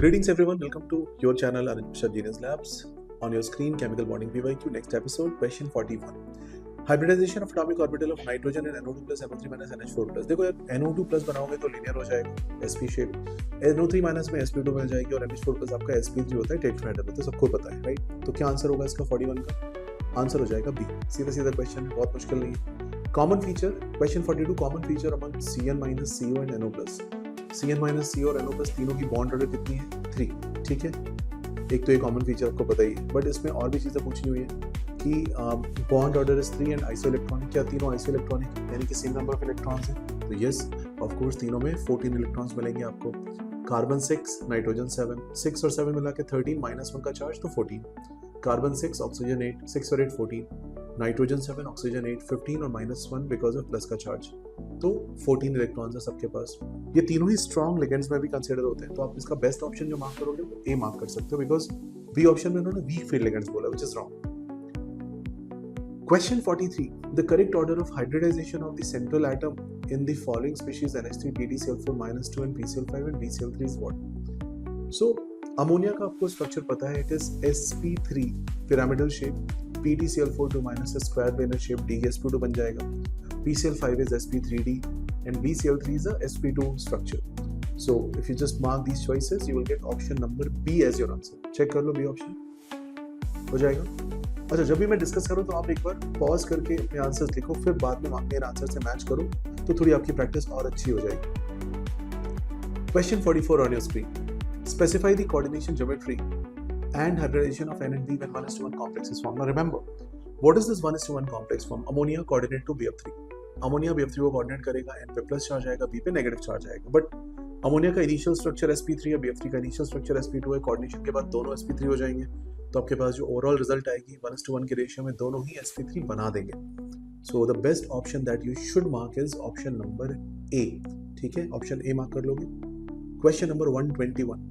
Greetings everyone, welcome to your channel Anuj Mishra Genius Labs. On your screen, chemical bonding PYQ. Next episode, question 41. Hybridization of atomic orbital of nitrogen and NO2 plus NO3 minus NH4 plus. देखो यार NO2 plus बनाओगे तो linear हो जाएगा sp shape, NO3 minus में sp2 मिल जाएगी और NH4 plus आपका sp3 होता है tetrahedral होता है, सबको पता है राइट. तो क्या आंसर होगा इसका 41 का? आंसर हो जाएगा बी. सीधा सीधा क्वेश्चन है, बहुत मुश्किल नहीं है. Common feature question 42. Common feature among Cn minus CO and NO plus. Cn minus CO और NO plus तीनों की बॉन्ड ऑर्डर कितनी है? 3. ठीक है, एक तो ये कॉमन फीचर आपको पता ही है, बट इसमें और भी चीज़ें पूछनी हुई है कि bond order is 3 and iso electronic. क्या तीनों आइसो इलेक्ट्रॉनिक यानी कि सेम नंबर ऑफ इलेक्ट्रॉन्स हैं? तो यस ऑफ कोर्स तीनों में 14 इलेक्ट्रॉन्स मिलेंगे आपको. कार्बन 6, नाइट्रोजन 7, 6 और 7 मिला के 13 माइनस 1 का चार्ज तो 14. कार्बन 6, ऑक्सीजन 8, 6 और 8 14, नाइट्रोजन 7, ऑक्सीजन 8 15 और माइनस 1 बिकॉज ऑफ प्लस का चार्ज. तो 14 इलेक्ट्रॉन्स है सबके पास. ये तीनों ही स्ट्रॉन्ग लिगेंड्स में भी कंसीडर होते हैं, तो आप इसका बेस्ट ऑप्शन जो मार्क करोगे वो ए मार्क कर सकते हो, बिकॉज बी ऑप्शन में उन्होंने वीक फील्ड लिगेंड्स बोला, which is wrong. Question 43. The correct order of hybridization of the central atom in the following species NH3, PdCl4 minus 2 and PCl5 and BCl3 is what? So, ammonia का आपको structure पता है, it is sp3 pyramidal shape, PdCl4 2 minus square planar shape, DsP2 बन जाएगा. PCl5 is sp3d and BCl3 is a sp2 structure. So, if you just mark these choices, you will get option number B as your answer. Check कर लो B option हो जाएगा. अच्छा, जब भी मैं discuss करूं तो आप एक बार पॉज करके अपने आंसर्स लिखो, फिर बाद में मेरे आंसर से मैच करो, तो थोड़ी आपकी प्रैक्टिस और अच्छी हो जाएगी. Question 44 on your screen. Specify the coordination geometry and hybridization of N and B when 1:1 complex is formed. Now remember, what is this 1:1 complex form? Ammonia coordinate to BF3. Ammonia BF3 को coordinate करेगा, N पे plus charge आएगा, B पे negative charge आएगा. But ammonia का initial structure sp3 है, BF3 का initial structure sp2 है. कोऑर्डिनेशन के बाद दोनों sp3 हो जाएंगे, तो आपके पास जो ओवरऑल रिजल्ट आएगी 1:1 के रेशियो में दोनों ही sp3 बना देंगे. So the best option that you should mark is option number A. ठीक है, ऑप्शन ए मार्क कर लोगे. Question number 121.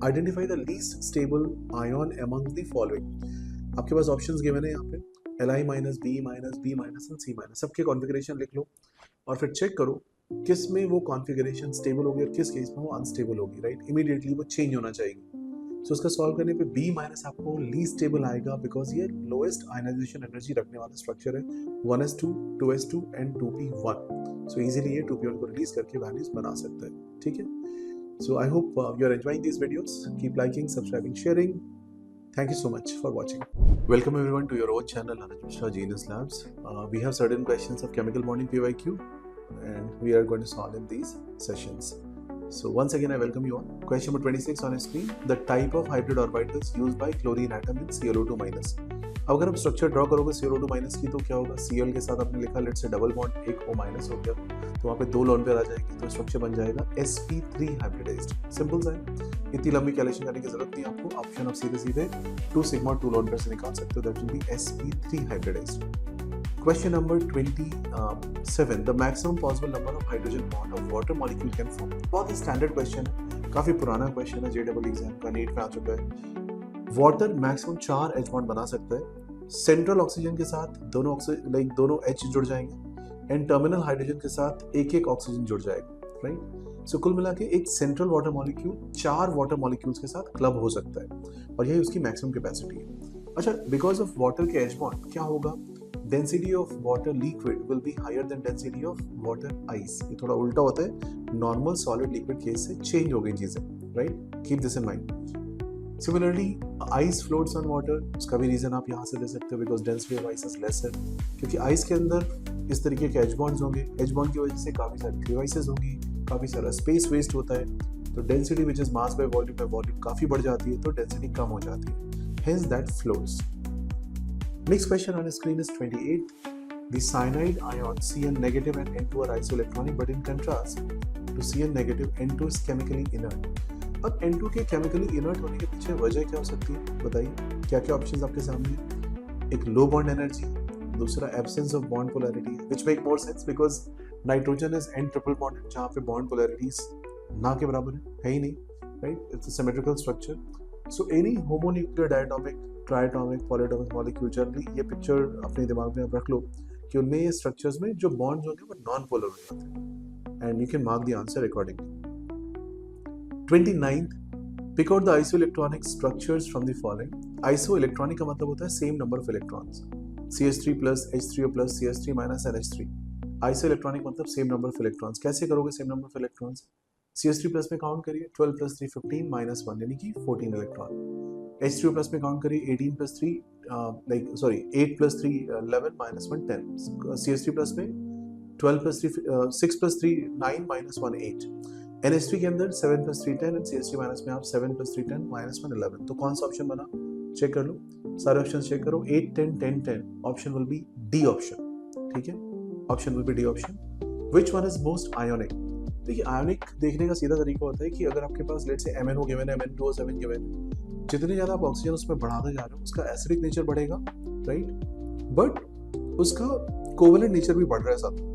Identify the least stable ion among the following. आपके पास ऑप्शंस गिवन है यहाँ पे, Li minus B minus B minus and C minus. सबके कॉन्फ़िगरेशन लिख लो और फिर चेक करो किस में वो कॉन्फ़िगरेशन स्टेबल होगी और किस केस में वो अनस्टेबल होगी. राइट, इमीडिएटली वो चेंज होना चाहिए. सो उसका सॉल्व करने पे B माइनस आपको लीस्ट स्टेबल आएगा, बिकॉज ये लोएस्ट आयनाइजेशन एनर्जी रखने वाला स्ट्रक्चर है. 1s2, 2s2 and 2p1. So easily ये 2p1 को रिलीज करके वैल्यूज बना सकता है. ठीक है, so I hope you are enjoying this videos. Keep liking, subscribing, sharing. Thank you so much for watching. Welcome everyone to your own channel Anuj Mishra Genius Labs. We have certain questions of chemical bonding PYQ and we are going to solve in these sessions. So once again I welcome you all. Question number 26 on screen. The type of hybrid orbitals used by chlorine atom in Cl2 minus. अब अगर आप structure draw करोगे Cl2 minus की तो क्या होगा? Cl के साथ आपने लिखा लेट्स से डबल बॉन्ड, एक O माइनस हो गया, तो वहाँ पे 2 लोन पेयर आ जाएंगे, तो स्ट्रक्चर बन जाएगा sp3 हाइब्रिडाइज्ड. सिंपल सा है, इतनी लंबी कैलकुलेशन करने की जरूरत नहीं आपको. ऑप्शन आप सीधे सीधे 2 सिग्मा 2 लोन पेयर से निकाल सकते हो, that will be sp3 hybridized. Question number 27. The maximum possible number of hydrogen bond of water molecule can form. बहुत ही स्टैंडर्ड क्वेश्चन है, काफी पुराना क्वेश्चन है, JEE एग्जाम का, नीट में आ चुका है. वाटर मैक्सिमम 4 H बॉन्ड बना सकता है. सेंट्रल ऑक्सीजन के साथ दोनों H जुड़ जाएंगे एंड टर्मिनल हाइड्रोजन के साथ एक ऑक्सीजन जुड़ जाएगा. राइट, सो कुल मिला के एक central water molecule 4 water molecules के साथ क्लब हो सकता है और यही उसकी मैक्सिमम कैपेसिटी है. अच्छा, बिकॉज ऑफ वाटर के H बॉन्ड क्या होगा? Density of water liquid will be higher than density of water ice. ये थोड़ा उल्टा होता है, नॉर्मल सॉलिड लिक्विड केस से चेंज हो गई चीजें. Right, keep this in mind. Similarly ice floats on water, उसका भी रीजन आप यहाँ से दे सकते हो, because density of ice is lesser. क्योंकि आइस के अंदर इस तरीके के H बॉन्ड्स होंगे, H बॉन्ड की वजह से काफी सारी क्रिवाइसेस होंगी, काफी सारा स्पेस वेस्ट होता है, तो density which is mass by volume काफी बढ़ जाती है, तो डेंसिटी कम हो जाती है, hence that floats. Next question on the screen is 28. The cyanide ion Cn negative and N2 are isoelectronic, but in contrast to Cn negative, N2 is chemically inert. अब N2 के chemically inert होने के पीछे वजह क्या हो सकती है बताइए? क्या क्या ऑप्शंस आपके सामने हैं? एक लो बॉन्ड एनर्जी, दूसरा absence of bond polarity, which make more sense because nitrogen is N triple bond, जहाँ पे बॉन्ड पोलैरिटीज ना के बराबर है ही नहीं. Right, it's a symmetrical structure. So any homonuclear diatomic, triatomic, polyatomic molecule, generally ये picture अपने दिमाग में आप रख लो कि उनमें ये स्ट्रक्चर्स में जो बॉन्ड्स होंगे वो नॉन पोलर हो जाते हैं, and you can mark the answer accordingly. 29th, pick out the isoelectronic structures from the following. Isoelectronic का मतलब होता है same number of electrons, CH3 plus H3O plus CH3 minus NH3। Isoelectronic मतलब same number of electrons. कैसे करोगे same number of electrons? CH3 plus में count करिए 12 plus 3 15 minus 1 यानी कि 14 इलेक्ट्रॉन। H3O प्लस में काउंट करिए 18 plus 3 8 plus 3 11 minus 1 10। CH3 plus में 12 प्लस 3 6 प्लस 3 9 माइनस 1 8। NH3 के अंदर 7 प्लस 3 10 एंड CH3 माइनस में आप 7 प्लस 3 10 माइनस 1 11। तो कौन सा ऑप्शन बना? चेक कर लो, सारे ऑप्शन चेक करो। 8 10 10 10 option will be D option. ठीक है, option will be D option. Which one is most ionic? देखिए आयोनिक देखने का सीधा तरीका होता है कि अगर आपके पास लेट्स से MnO गिवन है, MnO7 गिवन है, जितने ज्यादा आप ऑक्सीजन उसमें बढ़ाते जा रहे हो उसका एसिडिक नेचर बढ़ेगा, राइट, बट उसका कोवेलेंट नेचर भी बढ़ रहा है साथ।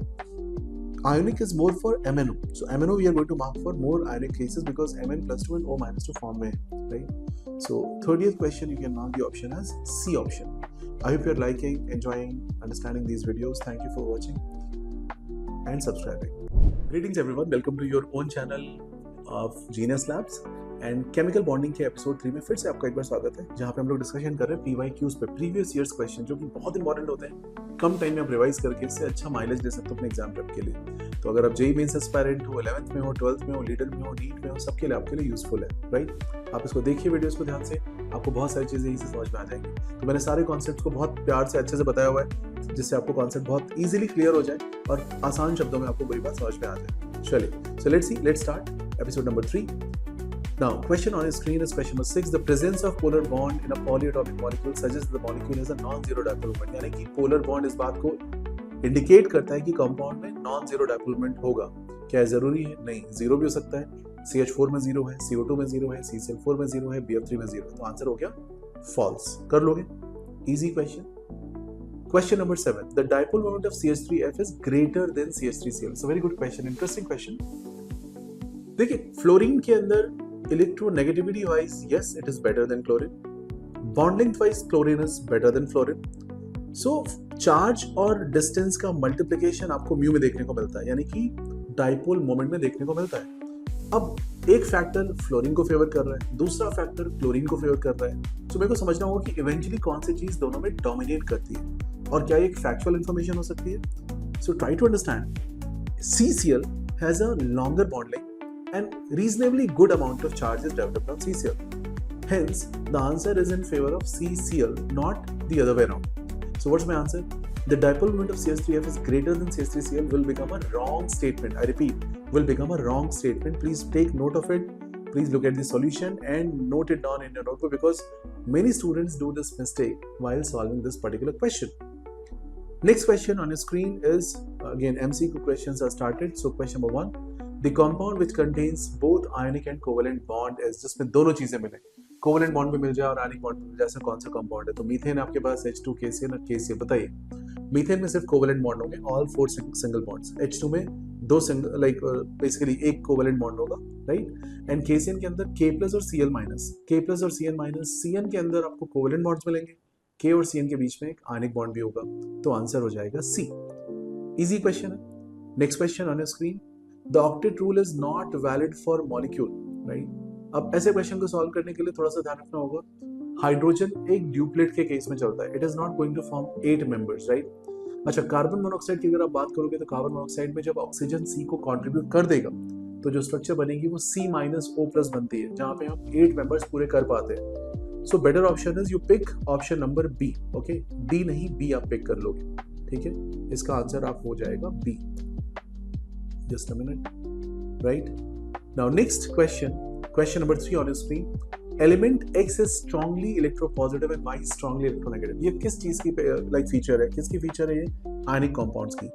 Ionic is more for MnO. So MnO we are going to mark for more ionic cases because Mn plus 2 and O minus 2 form में, right? So 30th question you can mark the option as C option. I hope you are liking, enjoying, understanding these videos. Thank you for watching and subscribing. Greetings everyone. Welcome to your own channel of Genius Labs. And chemical bonding के episode 3 में फिर से आपका एक बार स्वागत है, जहाँ पे हम लोग डिस्कशन कर रहे हैं PYQs पे, प्रीवियस ईयर्स क्वेश्चन, जो कि बहुत इंपॉर्टेंट होते हैं। कम टाइम में आप रिवाइज करके इससे अच्छा माइलेज ले सकते हो अपने एग्जाम प्रेप के लिए। तो अगर आप JEE मेंस एस्पायरेंट हो, 11th में हो, 12th में हो, लीडर में हो, नीट में हो, सबके लिए आपके लिए यूजफुल है, राइट। आप इसको देखिए वीडियोस को ध्यान से, आपको बहुत सारी चीजें इसी समझ में आ जाएंगी। तो मैंने सारे कॉन्सेप्ट को बहुत प्यार से अच्छे से बताया हुआ है, जिससे आपको कॉन्सेप्ट बहुत इजीली क्लियर हो जाए और आसान शब्दों में आपको पूरी बात समझ में आ जाए। चलिए, so let's start episode number 3। Now, question on your screen is question number 6. The presence of polar bond in a polyatomic molecule suggests the molecule has a non-zero dipole moment. यानी कि polar bond इस बात को indicate करता है कि compound में non-zero dipole moment होगा। क्या जरूरी है? नहीं, जीरो भी हो सकता है। CH4 में जीरो है, CO2 में जीरो है, CCl4 में जीरो है, BF3 में जीरो है। तो आंसर हो गया फॉल्स। कर लोगे? Easy question. Question number 7. The dipole moment of CH3F is greater than CH3Cl. It's a very good question, interesting question. देखिए, फ्लोरीन के अंदर electronegativity wise, yes, it is better than chlorine. Bonding wise, chlorine is better than fluorine. So charge और distance का multiplication आपको mu में देखने को मिलता है, यानी कि डाइपोल मोमेंट में देखने को मिलता है। अब एक फैक्टर फ्लोरीन को फेवर कर रहा है, दूसरा फैक्टर क्लोरीन को फेवर कर रहा है। तो मेरे को समझना होगा कि इवेंचुअली कौन सी चीज दोनों में डोमिनेट करती है और क्या ये एक फैक्चुअल इंफॉर्मेशन हो सकती है। So try to understand. CCl has a longer bond length and reasonably good amount of charge is developed on CCl. Hence, the answer is in favor of CCl, not the other way around. So what's my answer? The dipole moment of CH3F is greater than CH3Cl will become a wrong statement. I repeat, will become a wrong statement. Please take note of it. Please look at the solution and note it down in your notebook because many students do this mistake while solving this particular question. Next question on your screen is, again, MCQ questions are started. So question number 1. The compound which contains both ionic and covalent bond is, जिसमें दोनों चीजें मिले, covalent bond भी मिल जाए और ionic bond भी मिल जाए, ऐसा कौन सा कंपाउंड है? तो मीथेन आपके पास H2 KCl और KCl। बताइए, मीथेन में सिर्फ कोवेलेंट बॉन्ड होंगे, ऑल 4 सिंगल बॉन्ड्स। H2 में 2 सिंगल, लाइक बेसिकली एक कोवेलेंट बॉन्ड होगा, राइट। एंड KCl के अंदर K प्लस और Cl माइनस, K प्लस और Cl माइनस, Cn के अंदर आपको कोवेलेंट बॉन्ड्स मिलेंगे, K और Cn के बीच में एक आयनिक बॉन्ड भी होगा। तो आंसर हो जाएगा C। इजी क्वेश्चन है। Next question on your screen. The octet rule is not valid for molecule, right? अब ऐसे क्वेश्चन को सॉल्व करने के लिए थोड़ा सा ध्यान रखना होगा। हाइड्रोजन एक ड्यूप्लेट के केस में चलता है, it is not going to form 8 members, right. अच्छा, कार्बन मोनोऑक्साइड की अगर आप बात करोगे तो कार्बन मोनोऑक्साइड में जब ऑक्सीजन C को कंट्रीब्यूट कर देगा तो जो स्ट्रक्चर बनेगी वो C-O+ बनती है, जहां पे हम 8 मेंबर्स पूरे कर पाते हैं। So better option is you pick option number B, okay. D नहीं, B आप पिक कर लोगे, ठीक है। इसका आंसर आप हो जाएगा B। Just a minute, right? Now next question number 3 on your screen. Element X is strongly electropositive and Y is strongly electronegative. ये किस चीज की like feature है? किसकी feature है ये? Ionic compounds की।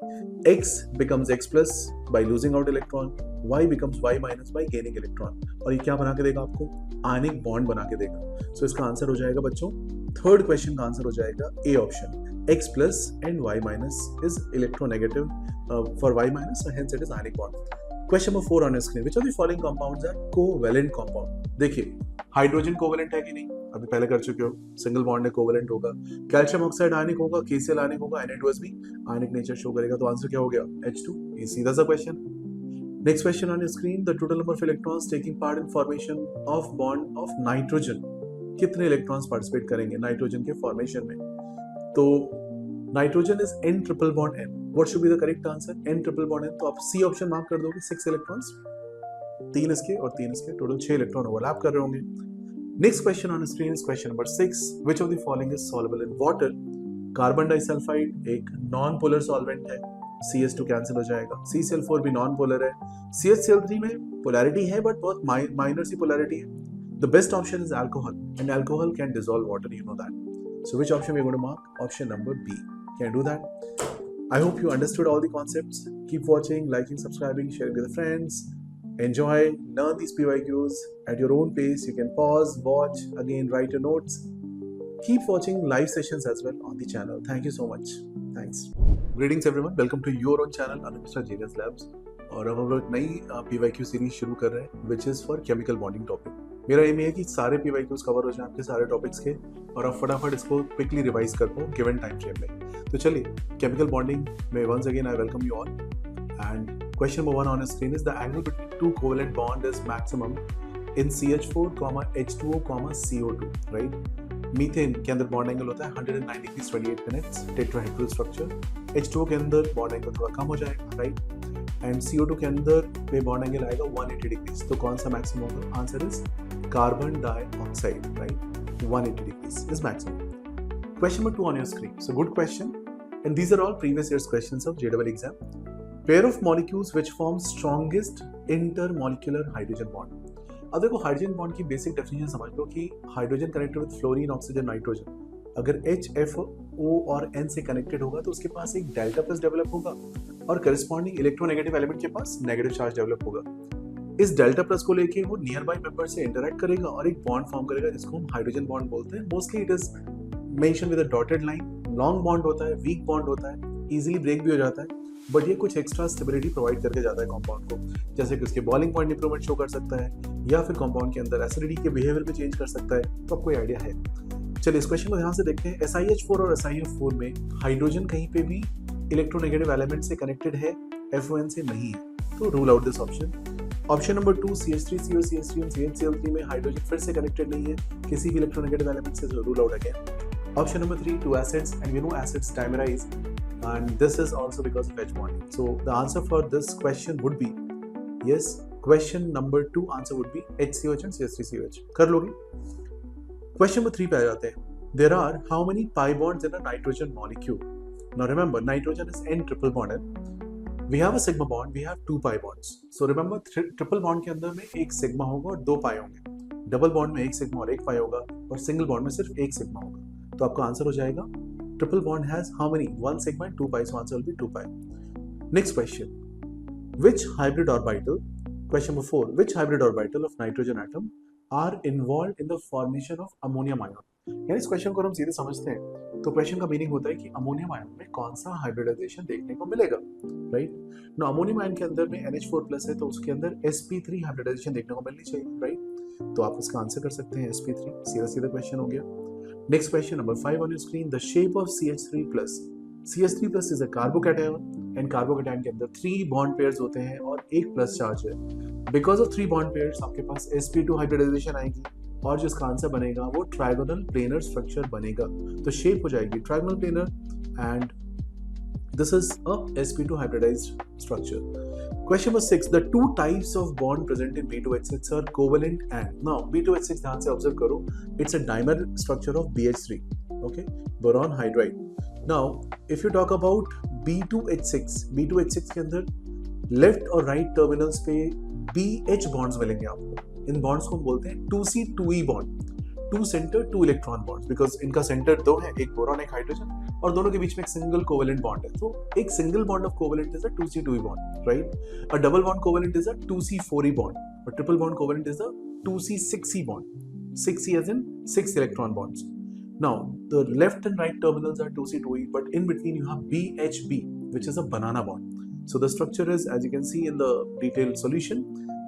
X becomes X plus by losing out electron, Y becomes Y minus by gaining electron। और ये क्या बना के देगा आपको? Ionic bond बना के देगा। So इसका आंसर हो जाएगा बच्चों, थर्ड क्वेश्चन का आंसर हो जाएगा A option. X plus and Y minus is electronegative for Y minus, so hence it is ionic bond. Question number 4 on your screen. Which of the following compounds are covalent compound? देखिए, hydrogen covalent है कि नहीं? अभी पहले कर चुके हो, single bond है, कोवेलेंट होगा। कैल्शियम ऑक्साइड आयनिक होगा, KCl आयनिक होगा, Na2S भी आयनिक नेचर शो करेगा। तो आंसर क्या हो गया? H2। ये सीधा सा question. Next question on your screen, the total number of electrons taking part in formation of bond of nitrogen. कितने इलेक्ट्रॉन्स पार्टिसिपेट करेंगे नाइट्रोजन के फॉर्मेशन में? तो nitrogen is n triple bond n. What should be the correct answer? n triple bond n. तो आप C option mark कर दोगे. 6 electrons, 3 इसके और 3 इसके, टोटल 6 इलेक्ट्रॉन ओवरलैप कर रहे होंगे. Next question on screen is question number 6. Which of the following is soluble in water? Carbon disulphide एक नॉन पोलर सॉल्वेंट है, CH2 कैंसिल हो जाएगा. CCl4 भी नॉन पोलर है. CHCl3 में पोलैरिटी है बट बहुत माइनर सी पोलैरिटी है. The best option is alcohol, and alcohol can dissolve water, you know that. So which option we are going to mark? Option number B. Can I do that? I hope you understood all the concepts. Keep watching, liking, subscribing, sharing with friends. Enjoy, learn these PYQs at your own pace. You can pause, watch, again write your notes. Keep watching live sessions as well on the channel. Thank you so much. Thanks. Greetings everyone. Welcome to your own channel, Anupstar Genius Labs. और अब हम लोग नई PYQ series शुरू कर रहे हैं, which is for chemical bonding topic. मेरा एम है कि सारे PYQs कवर हो जाएं आपके सारे टॉपिक्स के और आप फटाफट इसको क्विकली रिवाइज कर पाओ गिवन टाइम फ्रेम में. तो चलिए, केमिकल बॉन्डिंग में once again I welcome you all. And question number 1 on screen is the angle between two covalent bond is maximum in CH4, H2O, CO2, right. Methane के अंदर bond angle होता है 109 degree 28 minutes, tetrahedral structure. H2O के अंदर bond angle थोड़ा कम हो जाएगा, right. And CO2 के अंदर पे बॉन्ड एंगल आएगा 180 डिग्रीज. तो कौन सा मैक्सिमम होगा? Answer is carbon dioxide, right? 180 degrees is maximum. Question number 2 on your screen. So good question, and these are all previous year's questions of JEE exam. Pair of molecules which form strongest intermolecular hydrogen bond. अब देखो hydrogen bond की basic definition समझ लो कि hydrogen connected with fluorine, oxygen, nitrogen. अगर HFO और N से connected होगा तो उसके पास एक डेल्टा प्लस डेवलप होगा और करस्पॉन्डिंग इलेक्ट्रोनेगेटिव एलिमेंट के पास नेगेटिव चार्ज डेवलप होगा. इस डेल्टा प्लस को लेके वो नियर बाई मेंबर से इंटरैक्ट करेगा और एक बॉन्ड फॉर्म करेगा जिसको हम हाइड्रोजन बॉन्ड बोलते हैं. Mostly it is mention with a dotted line. Long bond होता है, वीक बॉन्ड होता है, इजीली ब्रेक भी हो जाता है, बट ये कुछ एक्स्ट्रा स्टेबिलिटी प्रोवाइड करके जाता है कंपाउंड को. जैसे कि उसके बॉइलिंग पॉइंट इंप्रूवमेंट शो कर सकता है या फिर कंपाउंड के अंदर एसिडिटी के बिहेवियर भी चेंज कर सकता है. तो आपको आइडिया है. चलिए इस क्वेश्चन को ध्यान से देखते हैं. SiH4 और SiF4 में हाइड्रोजन कहीं पे भी इलेक्ट्रोनेगेटिव एलिमेंट से कनेक्टेड है, FON से नहीं है. तो rule out this option. Option number 2 CH3CO, CH3 और CHCl3 में हाइड्रोजन फिर से कनेक्टेड नहीं है किसी भी इलेक्ट्रोनेगेटिव एलिमेंट से, तो rule out again. Option number 3 2 acids, and we know acids dimerize, and this is also because of H bonding. So the answer for this question would be yes. Question number 2 answer would be HCOH and CH3COH. कर लोगे. Question number 3 पे आ जाते हैं. There are how many pi bonds in a nitrogen molecule? Now remember, nitrogen is N triple bonded. We have a sigma bond, we have 2 pi bonds. So remember, triple bond के अंदर में एक sigma होगा और 2 पाई होंगे. Double bond में एक sigma और एक पाई होगा और सिंगल बॉन्ड में सिर्फ एक सिग्मा होगा. तो आपका आंसर हो जाएगा triple bond has how many? 1 sigma and 2 pi. So answer will B 2 pi. Next question, which hybrid orbital, question number 4, which hybrid orbital of nitrogen atom are involved in the formation of ammonium ion? यानी इस question को हम सीधे समझते हैं तो question का meaning होता है कि अमोनियम आयन में कौन सा हाइब्रिडाइजेशन देखने को मिलेगा, राइट. ना अमोनियम आयन के अंदर में NH4+ है तो उसके अंदर sp3 हाइब्रिडाइजेशन देखने को मिलनी चाहिए, राइट. तो आप इसका आंसर कर सकते हैं sp3. सीधा सीधा क्वेश्चन हो गया. Next question number 5 on your screen. The shape of CH3+. CH3+ is a carbocation and carbocation के अंदर 3 बॉन्ड पेयर्स होते हैं और एक प्लस चार्ज है. बिकॉज ऑफ 3 बॉन्ड पेयर्स आपके पास sp2 हाइब्रिडाइजेशन आएगी और जिसका आंसर बनेगा वो ट्रायगोनल प्लेनर स्ट्रक्चर बनेगा. तो शेप हो जाएगी trigonal planar and this is a sp2 hybridized structure. Question number 6. The 2 types of bond present in B2H6 are covalent and now B2H6 ध्यान से ऑब्जर्व करो. It's a dimer structure of BH3. Okay, boron hydride. Now if you talk about B2H6 के अंदर left और right terminals पे BH bonds मिलेंगे आपको. इन bonds को हम बोलते हैं 2C2E bond, 2 centre 2 electron bonds, because इनका सेंटर 2 है, एक बोरॉन एक हाइड्रोजन, और दोनों के बीच में एक सिंगल कोवेलेंट बॉन्ड है. तो एक single bond of covalent is a 2C2E bond, right. A double bond covalent is a 2C4E bond और triple bond covalent is a 2C6E bond. 6E as in 6 electron bonds. Now the left and right terminals are 2C2E, but in between you have BHB, which is a banana bond. So the structure is, as you can see in the detailed solution,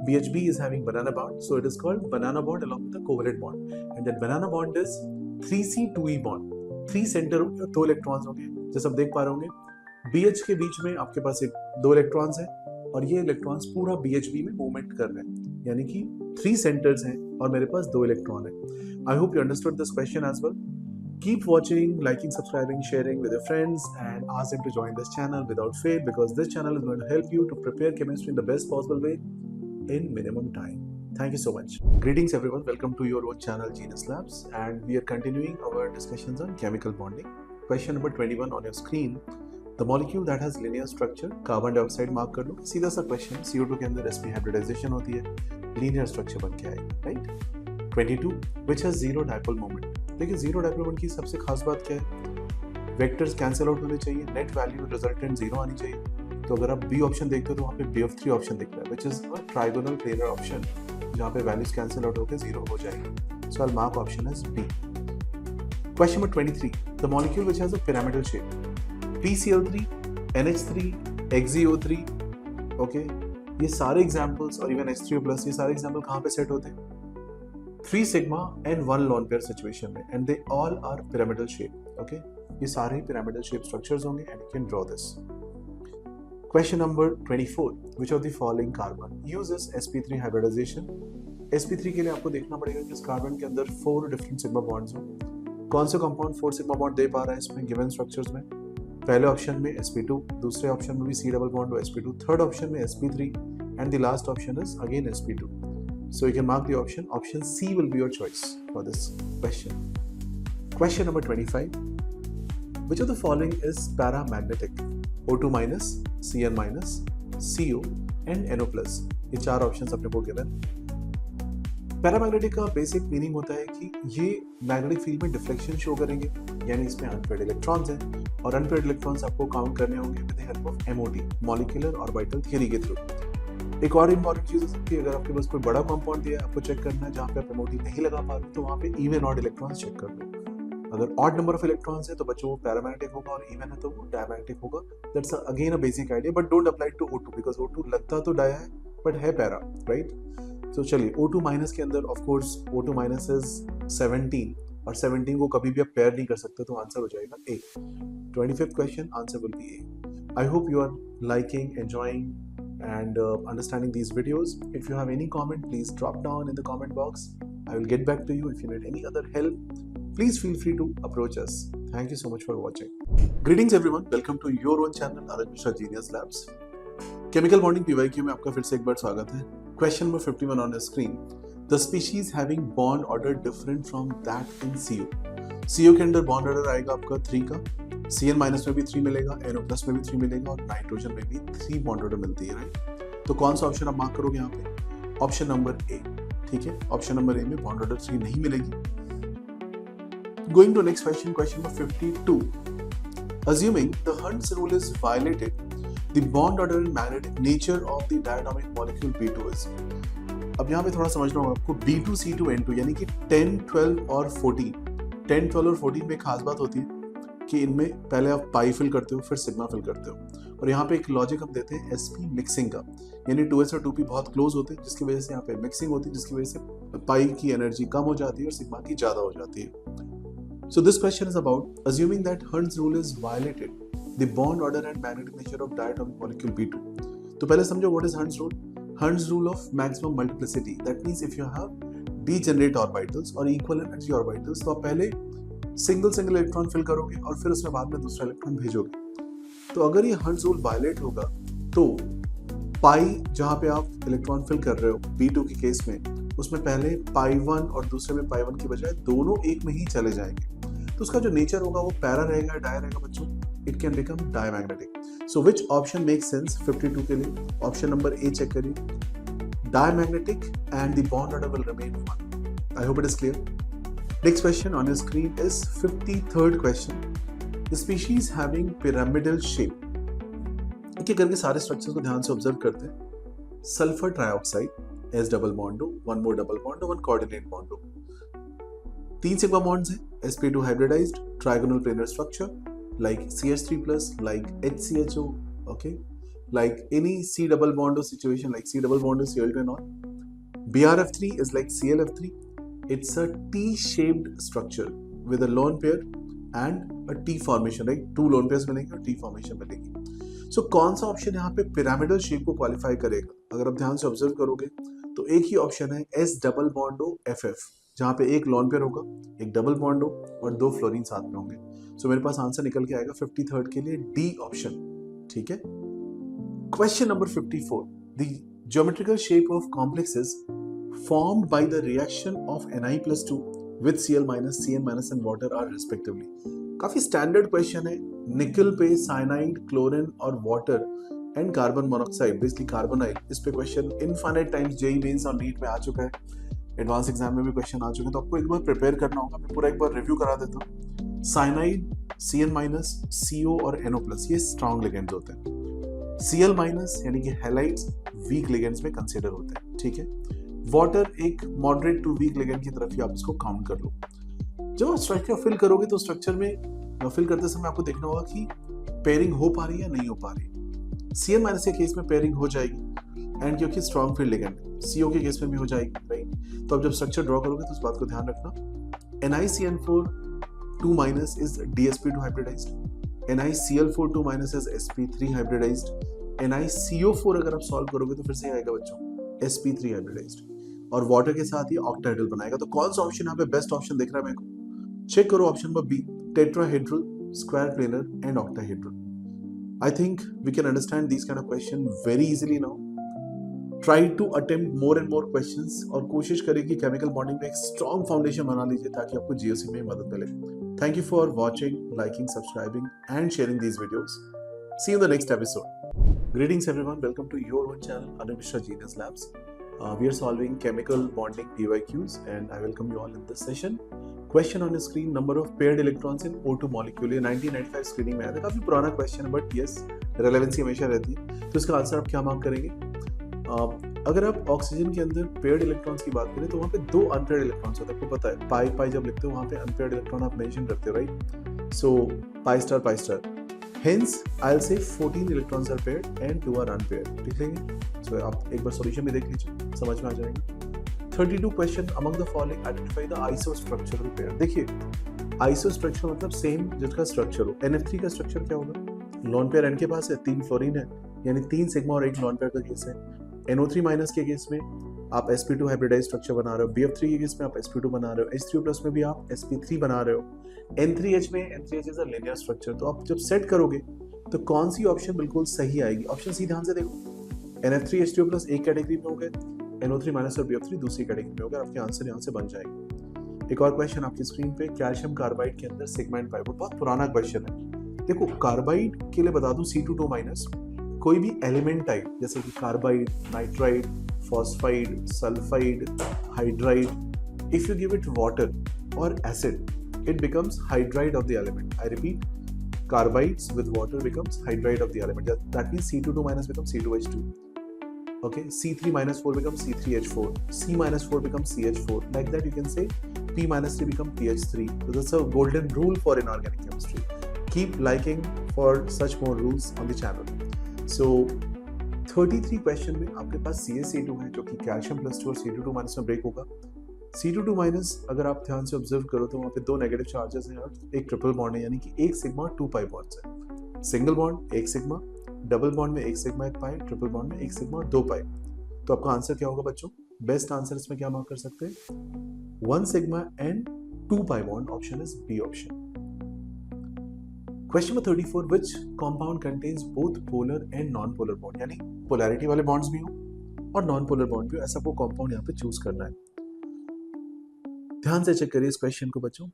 BHB is having banana bond, so it is called banana bond along with the covalent bond, and that banana bond is 3C2E bond. 3 centre हो गया, 2 electrons हो गए, जैसे आप देख पा रहे होंगे. BH के बीच में आपके पास एक 2 इलेक्ट्रॉन्स है और ये इलेक्ट्रॉन्स पूरा BHB में मूवमेंट कर रहे हैं, यानी कि 3 सेंटर्स हैं और मेरे पास 2 इलेक्ट्रॉन है। I hope you understood this question as well. Keep watching, liking, subscribing, sharing with your friends, and ask them to join this channel without fail, because this channel is going to help you to prepare chemistry in the best possible way in minimum time. Thank you so much. Greetings everyone, welcome to your own channel Genius Labs, and we are continuing our discussions on chemical bonding. Question number 21 on your screen. The molecule that has linear structure, carbon dioxide mark कर लो, सीधा सा question, CO2 के अंदर sp hybridization होती है, linear structure बन के आएगी, right? 22 which has zero dipole moment. देखिए जीरो डाइपोल मोमेंट की सबसे खास बात क्या है, वेक्टर्स कैंसिल आउट होने चाहिए, नेट वैल्यू रिजल्टेंट जीरो आनी चाहिए। तो अगर आप बी ऑप्शन देखते हो तो वहाँ पे BF3 ऑप्शन दिख रहा है, which is a trigonal planar option, जहाँ पे वैल्यूज कैंसिल आउट होकर जीरो हो जाएगी। So I mark option as B. Question number 23, the molecule which has a pyramidal shape, PCl3, NH3, XeO3, okay, ये सारे एग्जांपल्स और इवन H3O+, ये सारे एग्जांपल कहाँ पे सेट होते हैं? 3 sigma and 1 lone pair situation में, and they all are pyramidal shape. Okay, ये सारे pyramidal shape structures होंगे and you can draw this. Question number 24. Which of the following carbon uses sp3 hybridization? sp3 के लिए आपको देखना पड़ेगा कि इस कार्बन के अंदर 4 different sigma bonds हो। कौन सा कंपाउंड 4 sigma bond दे पा रहा है इसमें given structures में? पहले ऑप्शन में sp2, दूसरे ऑप्शन में भी C double bond हो sp2, थर्ड ऑप्शन में sp3 and the last option is again sp2. So you can mark the option. Option C will be your choice for this question. Question number 25. Which of the following is paramagnetic? O2 minus, Cn minus, CO and NO plus. ये 4 options अपने को given. Paramagnetic का basic meaning होता है कि ये magnetic field में deflection show करेंगे, यानी इसमें अनपेयर्ड इलेक्ट्रॉन्स हैं और अनपेयर्ड इलेक्ट्रॉन्स आपको काउंट करने होंगे with the help of MOT, molecular orbital theory के थ्रू। एक और इंपॉर्टेंट चीज हो सकती है, अगर आपके पास कोई बड़ा कंपाउंड दिया है, आपको चेक करना है जहाँ पे आप MOT नहीं लगा पा रहे तो वहाँ पे इवन ऑड इलेक्ट्रॉन्स चेक कर लो। अगर ऑड नंबर ऑफ इलेक्ट्रॉन्स है तो बच्चों वो पैरामैग्नेटिक होगा और इवन है तो वो डायमैग्नेटिक होगा। That's again a basic idea, but don't apply to O2 because O2 लगता तो डाया है बट है पैरा, राइट? सो चलिए, O2 माइनस के अंदर of course O2 minus is 17 और 17 को कभी भी आप पेयर नहीं कर सकते, तो आंसर हो जाएगा A। 25th question, answer will be A। I hope you are liking, enjoying and understanding these videos. If you have any comment, please drop down in the comment box. I will get back to you. If you need any other help, please feel free to approach us. Thank you so much for watching. Greetings everyone, welcome to your own channel Araj Mishra Genius Labs. Chemical bonding PYQ में आपका फिर से एक बार स्वागत है। Question number 51 on the screen. The species having bond order different from that in CO. CO के अंदर bond order आएगा आपका 3 का, Cn माइनस में भी 3 मिलेगा, NO प्लस में भी 3 मिलेगा और नाइट्रोजन में भी 3 बॉन्ड ऑर्डर मिलती है, राइट? तो कौन सा ऑप्शन आप मार्क करोगे यहाँ पे? ऑप्शन नंबर A, ठीक है? ऑप्शन नंबर A में बॉन्ड ऑर्डर 3 नहीं मिलेगी। Going to next question, question number 52. Assuming the Hund's rule is violated, the bond order and magnetic nature of the diatomic molecule B2 is. अब यहाँ पे थोड़ा समझना होगा आपको, B2, C2, N2 यानी कि 10, 12 और 14। 10, 12 और 14 में खास बात होती है कि इनमें पहले आप पाई फिल करते हो फिर सिग्मा फिल करते हो, और यहाँ पे एक लॉजिक हम देते हैं sp मिक्सिंग का, यानी 2s और 2p बहुत क्लोज होते हैं जिसकी वजह से यहाँ पे मिक्सिंग होती है, जिसकी वजह से पाई की एनर्जी कम हो जाती है और सिग्मा की ज्यादा हो जाती है। So this question is about assuming that Hund's rule is violated, the bond order and magnetic nature of diatomic molecule B2। तो पहले समझो what is Hund's rule. Hund's rule of maximum multiplicity, that means if you have degenerate orbitals और equal energy orbitals तो आप पहले single electron fill करोगे और फिर उसमें बाद में दूसरा इलेक्ट्रॉन भेजोगे। तो अगर ये Hund's रूल वायलेट होगा तो पाई जहां पे आप इलेक्ट्रॉन फिल कर रहे हो B2 के केस में, उसमें पहले पाई 1 और दूसरे में पाई 1 की बजाय दोनों एक में ही चले जाएंगे, तो उसका जो नेचर होगा वो पैरा रहेगा, डाय रहेगा बच्चों, it can become diamagnetic. So which option make sense 52 के लिए? ऑप्शन नंबर A चेक करिए, diamagnetic and the bond order will remain 1। I hope it is clear. Next question on your screen is 53rd question. The species having pyramidal shape. एक एक करके सारे structures को ध्यान से ऑब्जर्व करते हैं। Sulphur trioxide, S double bond हो, 1 मोर डबल बॉन्ड हो, 1 कोऑर्डिनेट बॉन्ड हो, 3 सिग्मा बॉन्ड्स हैं, sp2 hybridized, trigonal planar structure, like CH3+, like HCHO, okay, like any C double bond or situation, like C double bond is Cl2 and all. BRF3 is like ClF3. It's a T-shaped structure with a lone pair and a T formation, right? 2 lone pairs मिलेंगे और T formation मिलेगी। सो कौन सा option यहाँ पे pyramidal shape को qualify करेगा? अगर आप ध्यान से ऑब्जर्व करोगे तो एक ही ऑप्शन है एस डबल बॉन्ड हो FF, जहाँ पे एक लॉन पेयर होगा, एक डबल बॉन्ड हो और 2 फ्लोरीन साथ में होंगे। सो मेरे पास आंसर निकल के आएगा 53rd के लिए डी ऑप्शन। ठीक है। Question number 54, the geometrical shape of complexes formed by the reaction of Ni+2 with Cl- Cn- and water are respectively। काफी स्टैंडर्ड क्वेश्चन है। निकल पे साइनाइड, क्लोरीन और water and carbon monoxide, basically carbonyl, इस पे question infinite times JEE Mains और NEET में आ चुका है, एडवांस एग्जाम में भी क्वेश्चन आ चुके हैं, तो आपको एक बार प्रिपेयर करना होगा। मैं पूरा एक बार रिव्यू करा देता हूँ। साइनाइड, Cn-, CO और NO+, ये स्ट्रॉन्ग लिगेंड्स होते हैं। Cl- यानी कि हैलाइड्स वीक लिगेंड्स में कंसिडर होते हैं। ठीक है। वाटर एक मॉडरेट टू वीक लिगेंड की तरफ ही आप इसको काउंट कर लो। जब आप स्ट्रक्चर फिल करोगे तो स्ट्रक्चर में फिल करते समय आपको देखना होगा कि पेयरिंग हो पा रही है या नहीं हो पा रही है। Cn- के केस में पेयरिंग हो जाएगी एंड क्योंकि स्ट्रॉन्ग फील्ड लिगेंड, CO के केस में भी हो जाएगी, राइट। तो अब जब स्ट्रक्चर ड्रॉ करोगे तो उस बात को ध्यान रखना। NiCN4 2- is DsP2 hybridized, NiCl4 2- is sp3 hybridized, NiCO4 अगर आप सॉल्व करोगे तो फिर से आएगा बच्चों sp3 हाइब्रिडाइज्ड, और वाटर के साथ ही ऑक्टाहेड्रल बनाएगा। तो कौन सा ऑप्शन यहाँ पे बेस्ट ऑप्शन दिख रहा है मेरे को? चेक करो option number B, tetrahedral, square planar and octahedral. I think we can understand this kind of question very easily now. Try to attempt more and more questions और कोशिश करें कि केमिकल बॉन्डिंग में एक स्ट्रॉन्ग फाउंडेशन बना लीजिए ताकि आपको जीओसी में मदद मिले। Thank you for watching, liking, subscribing and sharing these videos. See you in the next episode. Greetings everyone, welcome to your own channel Anuj Mishra Genius Labs. We are solving chemical bonding PYQs and I welcome you all in this session. Question on the screen, number of paired electrons in O2 molecule, ये 1995 screening में आया था, काफी पुराना question है but yes relevancy हमेशा रहती है। तो इसका आंसर आप क्या मार्क करेंगे? अगर आप ऑक्सीजन के अंदर पेयर्ड इलेक्ट्रॉन्स की बात करें तो वहाँ पे 2 अनपेयर्ड इलेक्ट्रॉन्स होते हैं, आपको पता है। पाई जब लिखते हो वहाँ पे अनपेयर्ड इलेक्ट्रॉन आप मेंशन करते हो, right. So pi star, hence I'll say 14 electrons are paired and 2 are unpaired। ठीक है। So आप एक बार सॉल्यूशन भी देख लीजिए, समझ में आ जाएगा। 32 question, among the following identify the isostructural pair। देखिए आइसोस्ट्रक्चर मतलब सेम जिसका स्ट्रक्चर हो। NF3 का स्ट्रक्चर क्या होगा? लॉन पेयर N के पास है, 3 फ्लोरीन है, यानी 3 सिग्मा और 1 लॉन पेयर का केस है। NO3- के केस में आप sp2 हाइब्रिडाइज्ड स्ट्रक्चर बना रहे हो, BF3 के केस में आप sp2 बना रहे हो, H3+ में भी आप sp3 बना रहे हो, N3H में NH is a linear structure. तो आप जब सेट करोगे तो कौन सी ऑप्शन बिल्कुल सही आएगी? ऑप्शन सी ध्यान से देखो, NF3H2+ एक कैटेगरी में हो गए, NO3- और BF3 दूसरी कैटेगरी में हो गए, आपके आंसर यहाँ से बन जाएंगे। एक और क्वेश्चन आपकी स्क्रीन पे, कैल्शियम कार्बाइड के अंदर सेगमेंट पाइवट, बहुत पुराना क्वेश्चन है। देखो कार्बाइड के लिए बता दूं C2- कोई भी एलिमेंट टाइप जैसे कि carbide, nitride, phosphide, sulphide, hydride, if you give it water और acid it becomes hydride of the element। I repeat, carbides with water becomes hydride of the element। That means C2- becomes C2H2, okay, C3- becomes C3H4, C- becomes CH4, like that you can say P- becomes PH3। So that's a golden rule for inorganic chemistry। Keep liking for such more rules on the channel। So 33 question में आपके पास CaCO2 है जो कि कैल्शियम+2 और C2- में break होगा। C2- अगर आप ध्यान से ऑब्जर्व करो तो वहाँ पे 2 नेगेटिव चार्जेस हैं और एक ट्रिपल बॉन्ड है, यानी कि 1 सिग्मा 2 पाई बॉन्ड्स है। Single bond 1 sigma, double bond में 1 सिग्मा 1 पाई, ट्रिपल बॉन्ड में 1 सिग्मा 2 पाई। तो आपका आंसर क्या होगा बच्चों? बेस्ट आंसर इसमें क्या मार्क कर सकते हैं? 1 sigma and 2 pi bond, option is B option. Question number 34, which compound contains both polar and non polar bond, यानी पोलैरिटी वाले बॉन्ड्स भी हो और नॉन पोलर बॉन्ड भी हो, ऐसा वो कंपाउंड यहाँ पे चूज करना है। ध्यान से चेक करिए इस क्वेश्चन को बच्चों।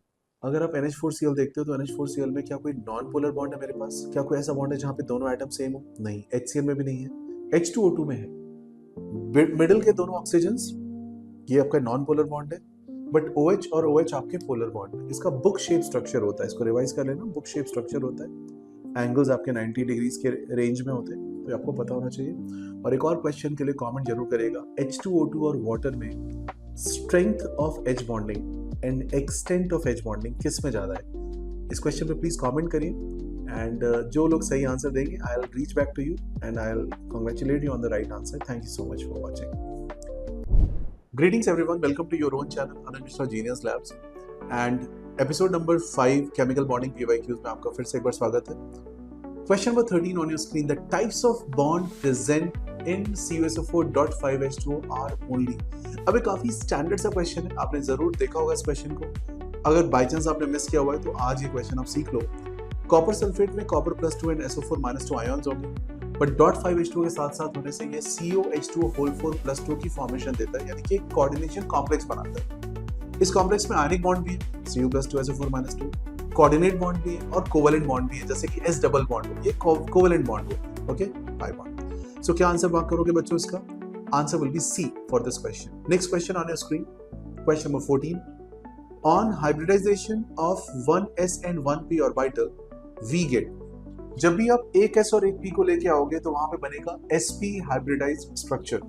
अगर आप NH4Cl देखते हो तो NH4Cl में क्या कोई नॉन पोलर बॉन्ड है मेरे पास? क्या कोई ऐसा बॉन्ड है जहाँ पे दोनों एटम सेम हो? नहीं। HCl में भी नहीं है। H2O2 में है। मिडिल के दोनों ऑक्सीजन्स, ये आपका नॉन पोलर बॉन्ड है, बट OH और OH आपके पोलर बॉन्ड है। इसका बुक शेप स्ट्रक्चर होता है, इसको रिवाइज कर लेना, बुक शेप स्ट्रक्चर होता है, एंगल्स आपके 90 डिग्रीज के रेंज में होते हैं, तो आपको पता होना चाहिए। और एक और क्वेश्चन के लिए कमेंट जरूर करेगा, H2O2 और वाटर में strength of H bonding and extent of H bonding किस में ज्यादा है? इस क्वेश्चन पे प्लीज कमेंट करिए एंड जो लोग सही आंसर देंगे I will reach back to you and I will congratulate you on the right answer. Thank you so much for watching. Greetings everyone, welcome to your own channel Anuj Mishra genius labs and episode number 5 chemical bonding PYQs में आपका फिर से एक बार स्वागत है। Question number 13 on your screen. The types of bond present in CuSO4.5H2O are only. अब ये काफी स्टैंडर्ड सा क्वेश्चन है, आपने जरूर देखा होगा इस क्वेश्चन को. अगर बाई चांस आपने मिस किया हुआ है तो आज ये क्वेश्चन आप सीख लो. कॉपर सल्फेट में कॉपर +2 एंड SO4-2 आयन्स होंगे, बट .5H2O के साथ साथ होने से ये COH2O4+2 की फॉर्मेशन देता है, यानी कि एक कोऑर्डिनेशन कॉम्प्लेक्स बनाता है. इस कॉम्प्लेक्स में आयनिक बॉन्ड भी है, Cu+2 SO4-2, कोऑर्डिनेट बॉन्ड भी है और कोवेलेंट बॉन्ड भी है, जैसे कि S डबल बॉन्ड हो, ये कोवेलेंट बॉन्ड हो. Okay, pi bond. सो क्या आंसर मार्क करोगे बच्चों इसका? Answer will be C for this question. Next question on your screen. Question number 14. On hybridization of 1s and 1p orbital, we get. जब भी आप एक s और एक p को लेके आओगे तो वहां पे बनेगा sp hybridized structure.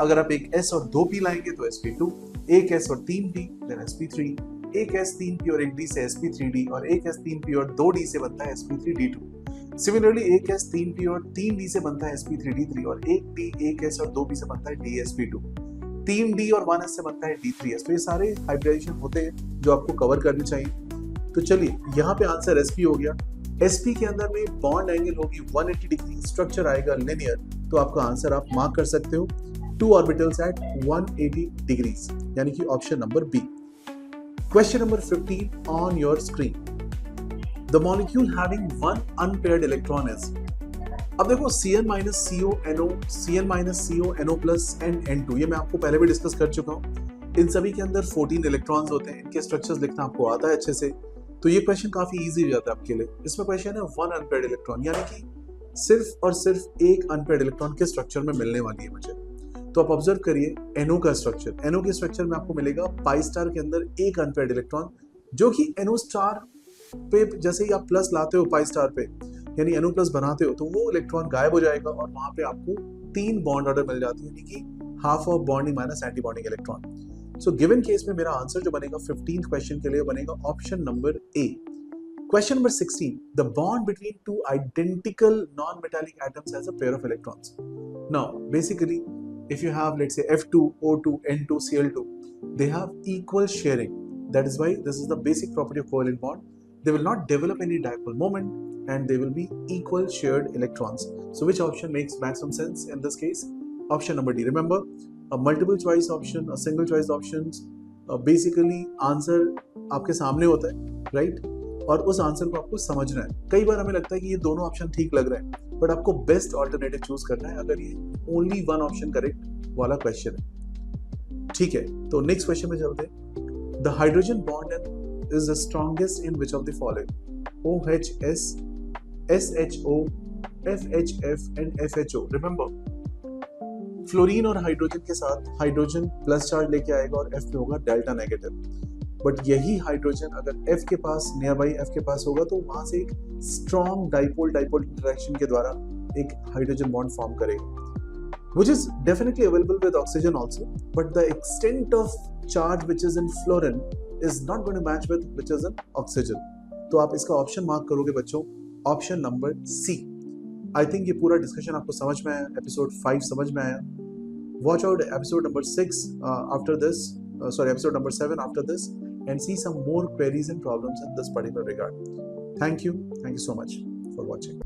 अगर आप एक s और 2p लाएंगे तो sp2, एक s और 3p then sp3, एक s 3p और एक d से sp3d, और एक s 3p और 2d से बनता है sp3d2. सिमिलरली एक s 3p और 3d से बनता है sp3d3, और एक d एक s और 2p से बनता है dsp2. 3d और 1s से बनता है d3s. तो ये सारे हाइब्रिडाइजेशन होते हैं जो आपको कवर करने चाहिए. तो चलिए यहाँ पे आंसर sp हो गया. sp के अंदर में बॉन्ड एंगल होगी 180 डिग्री, स्ट्रक्चर आएगा लिनियर. तो आपका आंसर आप मार्क कर सकते हो 2 ऑर्बिटल्स एट 180 डिग्रीज, यानी कि option number B. Question number 15 on your screen. The molecule having one unpaired electron is. अब देखो Cn-CoNO, Cn-CoNO+ एंड N2, ये मैं आपको पहले भी डिस्कस कर चुका हूँ. इन सभी के अंदर 14 इलेक्ट्रॉन्स होते हैं. इनके स्ट्रक्चर्स लिखना आपको आता है अच्छे से, तो ये क्वेश्चन काफी इजी हो जाता है आपके लिए. इसमें क्वेश्चन है वन अनपेयर्ड इलेक्ट्रॉन, यानी कि सिर्फ और सिर्फ एक अनपेयर्ड इलेक्ट्रॉन के स्ट्रक्चर में मिलने वाली है मुझे. तो आप ऑब्जर्व करिए NO का स्ट्रक्चर. NO के स्ट्रक्चर में आपको मिलेगा पाई स्टार के अंदर एक अनपेयर्ड इलेक्ट्रॉन, जो कि NO स्टार पे जैसे ही आप प्लस लाते हो पाई स्टार पे, यानी NO+ बनाते हो, तो वो इलेक्ट्रॉन गायब हो जाएगा और वहां पे आपको 3 बॉन्ड ऑर्डर मिल जाती है, यानी कि half of bonding minus anti bonding electron. So given case में मेरा आंसर जो बनेगा 15th क्वेश्चन के लिए बनेगा option number A. Question number 16. The bond between two identical non metallic atoms has a pair of electrons. Now basically if you have, let's say, F2, O2, N2, Cl2, they have equal sharing. That is why this is the basic property of covalent bond. They will not develop any dipole moment and they will be equal shared electrons. So which option makes maximum sense in this case? Option number D. Remember, a multiple choice option, a single choice options, basically answer आपके सामने होता है, right? और उस answer को आपको समझना है. कई बार हमें लगता है कि ये दोनों ऑप्शन ठीक लग रहे हैं, बट आपको बेस्ट ऑल्टरनेटिव चूज करना है अगर ये ओनली वन ऑप्शन करेक्ट वाला क्वेश्चन है. ठीक है, तो नेक्स्ट क्वेश्चन में चलते हैं. The hydrogen bond is the strongest in which of the following? OHS, SHO, FHF and FHO. Remember, fluorine और हाइड्रोजन के साथ हाइड्रोजन प्लस चार्ज लेके आएगा और F पे होगा डेल्टा नेगेटिव. बट यही हाइड्रोजन अगर F के पास, नियर बाई F के पास होगा, तो वहां से एक स्ट्रॉन्ग डाइपोल इंटरेक्शन के द्वारा एक हाइड्रोजन बॉन्ड फॉर्म करेगा, which is definitely available with oxygen also, but the extent of charge which is in fluorine is not going to match with which is in oxygen. तो आप इसका option mark करोगे बच्चों, option number C. I think ये पूरा discussion आपको समझ में आया, एपिसोड 5 समझ में आया. Watch out episode number 6 after this, episode number 7 after this, and see some more queries and problems in this particular regard. Thank you so much for watching.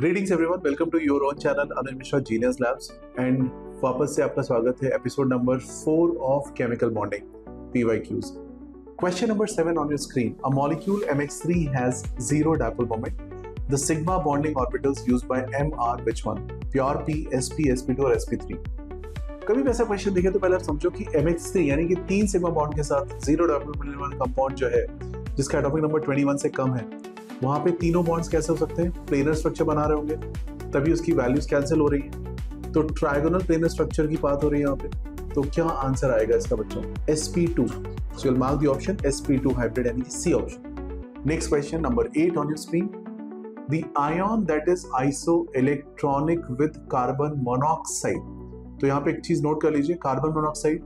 Greetings everyone, welcome to your own channel Anuj Mishra Genius Labs, and वापस से आपका स्वागत है episode number 4 of chemical bonding PYQs. Question number 7 on your screen. A molecule MX3 has 0 dipole moment. The sigma bonding orbitals used by M are which one? Pure P, sp, sp2 और sp3. कभी भी ऐसा question देखे तो पहले आप समझो कि MX3 यानी कि 3 सिग्मा बॉन्ड के साथ 0 डाइपोल मिलने वाला कंपाउंड जो है, जिसका एटॉमिक नंबर 21 से कम है, वहां पे तीनों बॉन्ड्स कैसे हो सकते हैं? प्लेनर स्ट्रक्चर बना रहे होंगे, तभी उसकी वैल्यूज कैंसिल हो रही है, तो ट्रायगोनल प्लेनर स्ट्रक्चर की बात हो रही है यहाँ पे. तो क्या आंसर आएगा इसका बच्चों? sp2. So you'll mark the option sp2 hybrid, यानी कि C option. Next question number 8 on your screen. The ion that is isoelectronic with carbon monoxide. तो यहाँ पे एक चीज नोट कर लीजिए, carbon monoxide,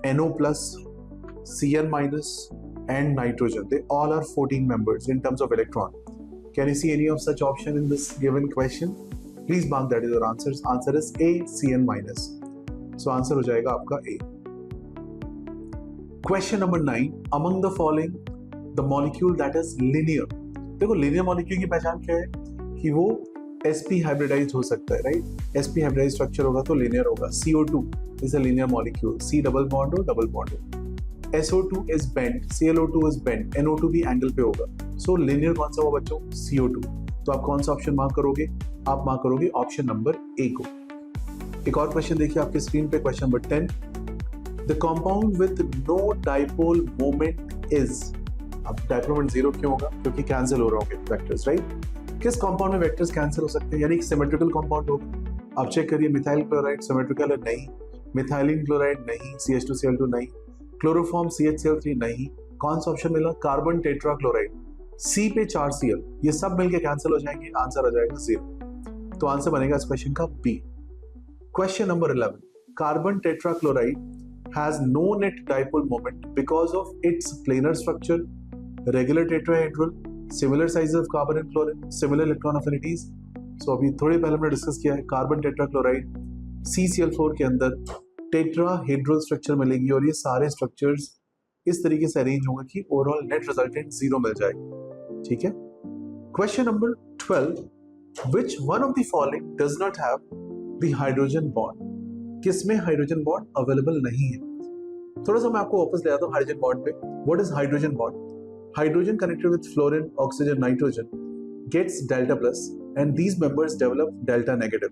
NO+, Cn- and nitrogen, they all are 14 members in terms of electron. Can you see any of such option in this given question? Please mark that is your answer. Answer is A, Cn-. So answer हो जाएगा आपका A. Question number 9. Among the following, the molecule that is linear. देखो linear molecule की पहचान क्या है कि वो sp हाइब्रिडाइज्ड हो सकता है, राइट? sp हाइब्रिडाइज्ड स्ट्रक्चर होगा तो लीनियर होगा। CO2 is a linear molecule, C double bond हो डबल बॉन्ड हो। SO2 is bent, ClO2 is bent, NO2 भी एंगल पे होगा। सो लीनियर कौन सा हुआ बच्चों? CO2। तो आप कौन सा ऑप्शन मार्क करोगे? आप मार्क करोगे ऑप्शन नंबर ए को। एक और क्वेश्चन देखिए आपके स्क्रीन पे, question number 10। The compound with no dipole moment is. अब डाइपोल मोमेंट जीरो क्यों होगा? क्योंकि कैंसिल हो रहे होंगे वेक्टर्स, राइट? किस कंपाउंड में वेक्टर्स कैंसिल हो सकते हैं? यानी सिमेट्रिकल कंपाउंड होगा। आप चेक करिए, मिथाइल क्लोराइड सिमेट्रिकल है? नहीं। मिथाइलिन क्लोराइड नहीं। CH2Cl2 नहीं। क्लोरोफॉर्म CHCl3 नहीं। कौन सा ऑप्शन मिला? कार्बन टेट्राक्लोराइड, C पे 4 Cl, ये सब मिलके कैंसिल हो जाएंगे, आंसर आ जाएगा 0। तो आंसर बनेगा इस क्वेश्चन का B. Question number 11। Carbon tetrachloride has no net dipole moment because of its planar structure, regular tetrahedral, similar size of carbon and chlorine, similar electron affinities. So अभी थोड़े पहले हमने डिस्कस किया है, कार्बन टेट्राक्लोराइड CCl4 के अंदर tetrahedral structure मिलेगी और ये सारे स्ट्रक्चर्स इस तरीके से अरेंज होंगे कि ओवरऑल नेट रिजल्टेंट 0 मिल जाएगा, ठीक है? Question number 12। Which one of the following does not have the hydrogen bond? किसमें हाइड्रोजन बॉन्ड अवेलेबल नहीं है? थोड़ा सा मैं आपको वापस ले आता हूं हाइड्रोजन बॉन्ड पे। What is hydrogen bond? Hydrogen connected with fluorine, oxygen, nitrogen gets delta plus and these members develop delta negative.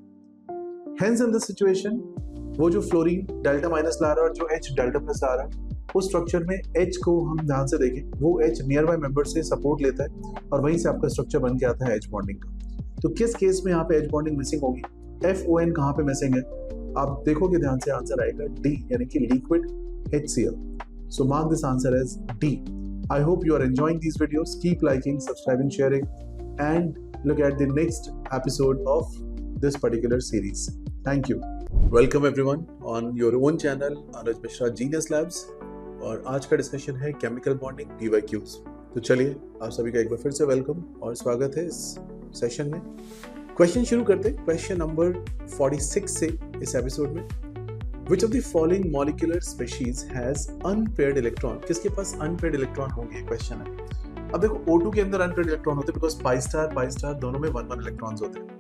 Hence in this situation, वो जो फ्लोरीन डेल्टा माइनस ला रहा है और जो H डेल्टा प्लस ला रहा है, उस स्ट्रक्चर में H को हम ध्यान से देखें, वो H नियर बाय मेंबर से सपोर्ट लेता है और वहीं से आपका स्ट्रक्चर बन के आता है H बॉन्डिंग का। तो किस केस में यहाँ पे H बॉन्डिंग मिसिंग होगी? FON कहाँ पे मिसिंग है? आप देखोगे ध्यान से, आंसर आएगा D, यानी कि liquid HCl। So mark this answer as D। I hope you are enjoying these videos. Keep liking, subscribing, sharing and look at the next episode of this particular series. Thank you. Welcome everyone on your own channel Anuj Mishra Genius Labs, और आज का discussion है chemical bonding PYQs। तो चलिए आप सभी का एक बार फिर से वेलकम और स्वागत है इस सेशन में। क्वेश्चन शुरू करते हैं क्वेश्चन नंबर 46 से इस एपिसोड में। Which of the following molecular species has unpaired electron? किसके पास unpaired electron होंगे? क्वेश्चन है। अब देखो O2 के अंदर unpaired electron होते हैं बिकॉज pi स्टार दोनों में 1-1 इलेक्ट्रॉन्स होते हैं।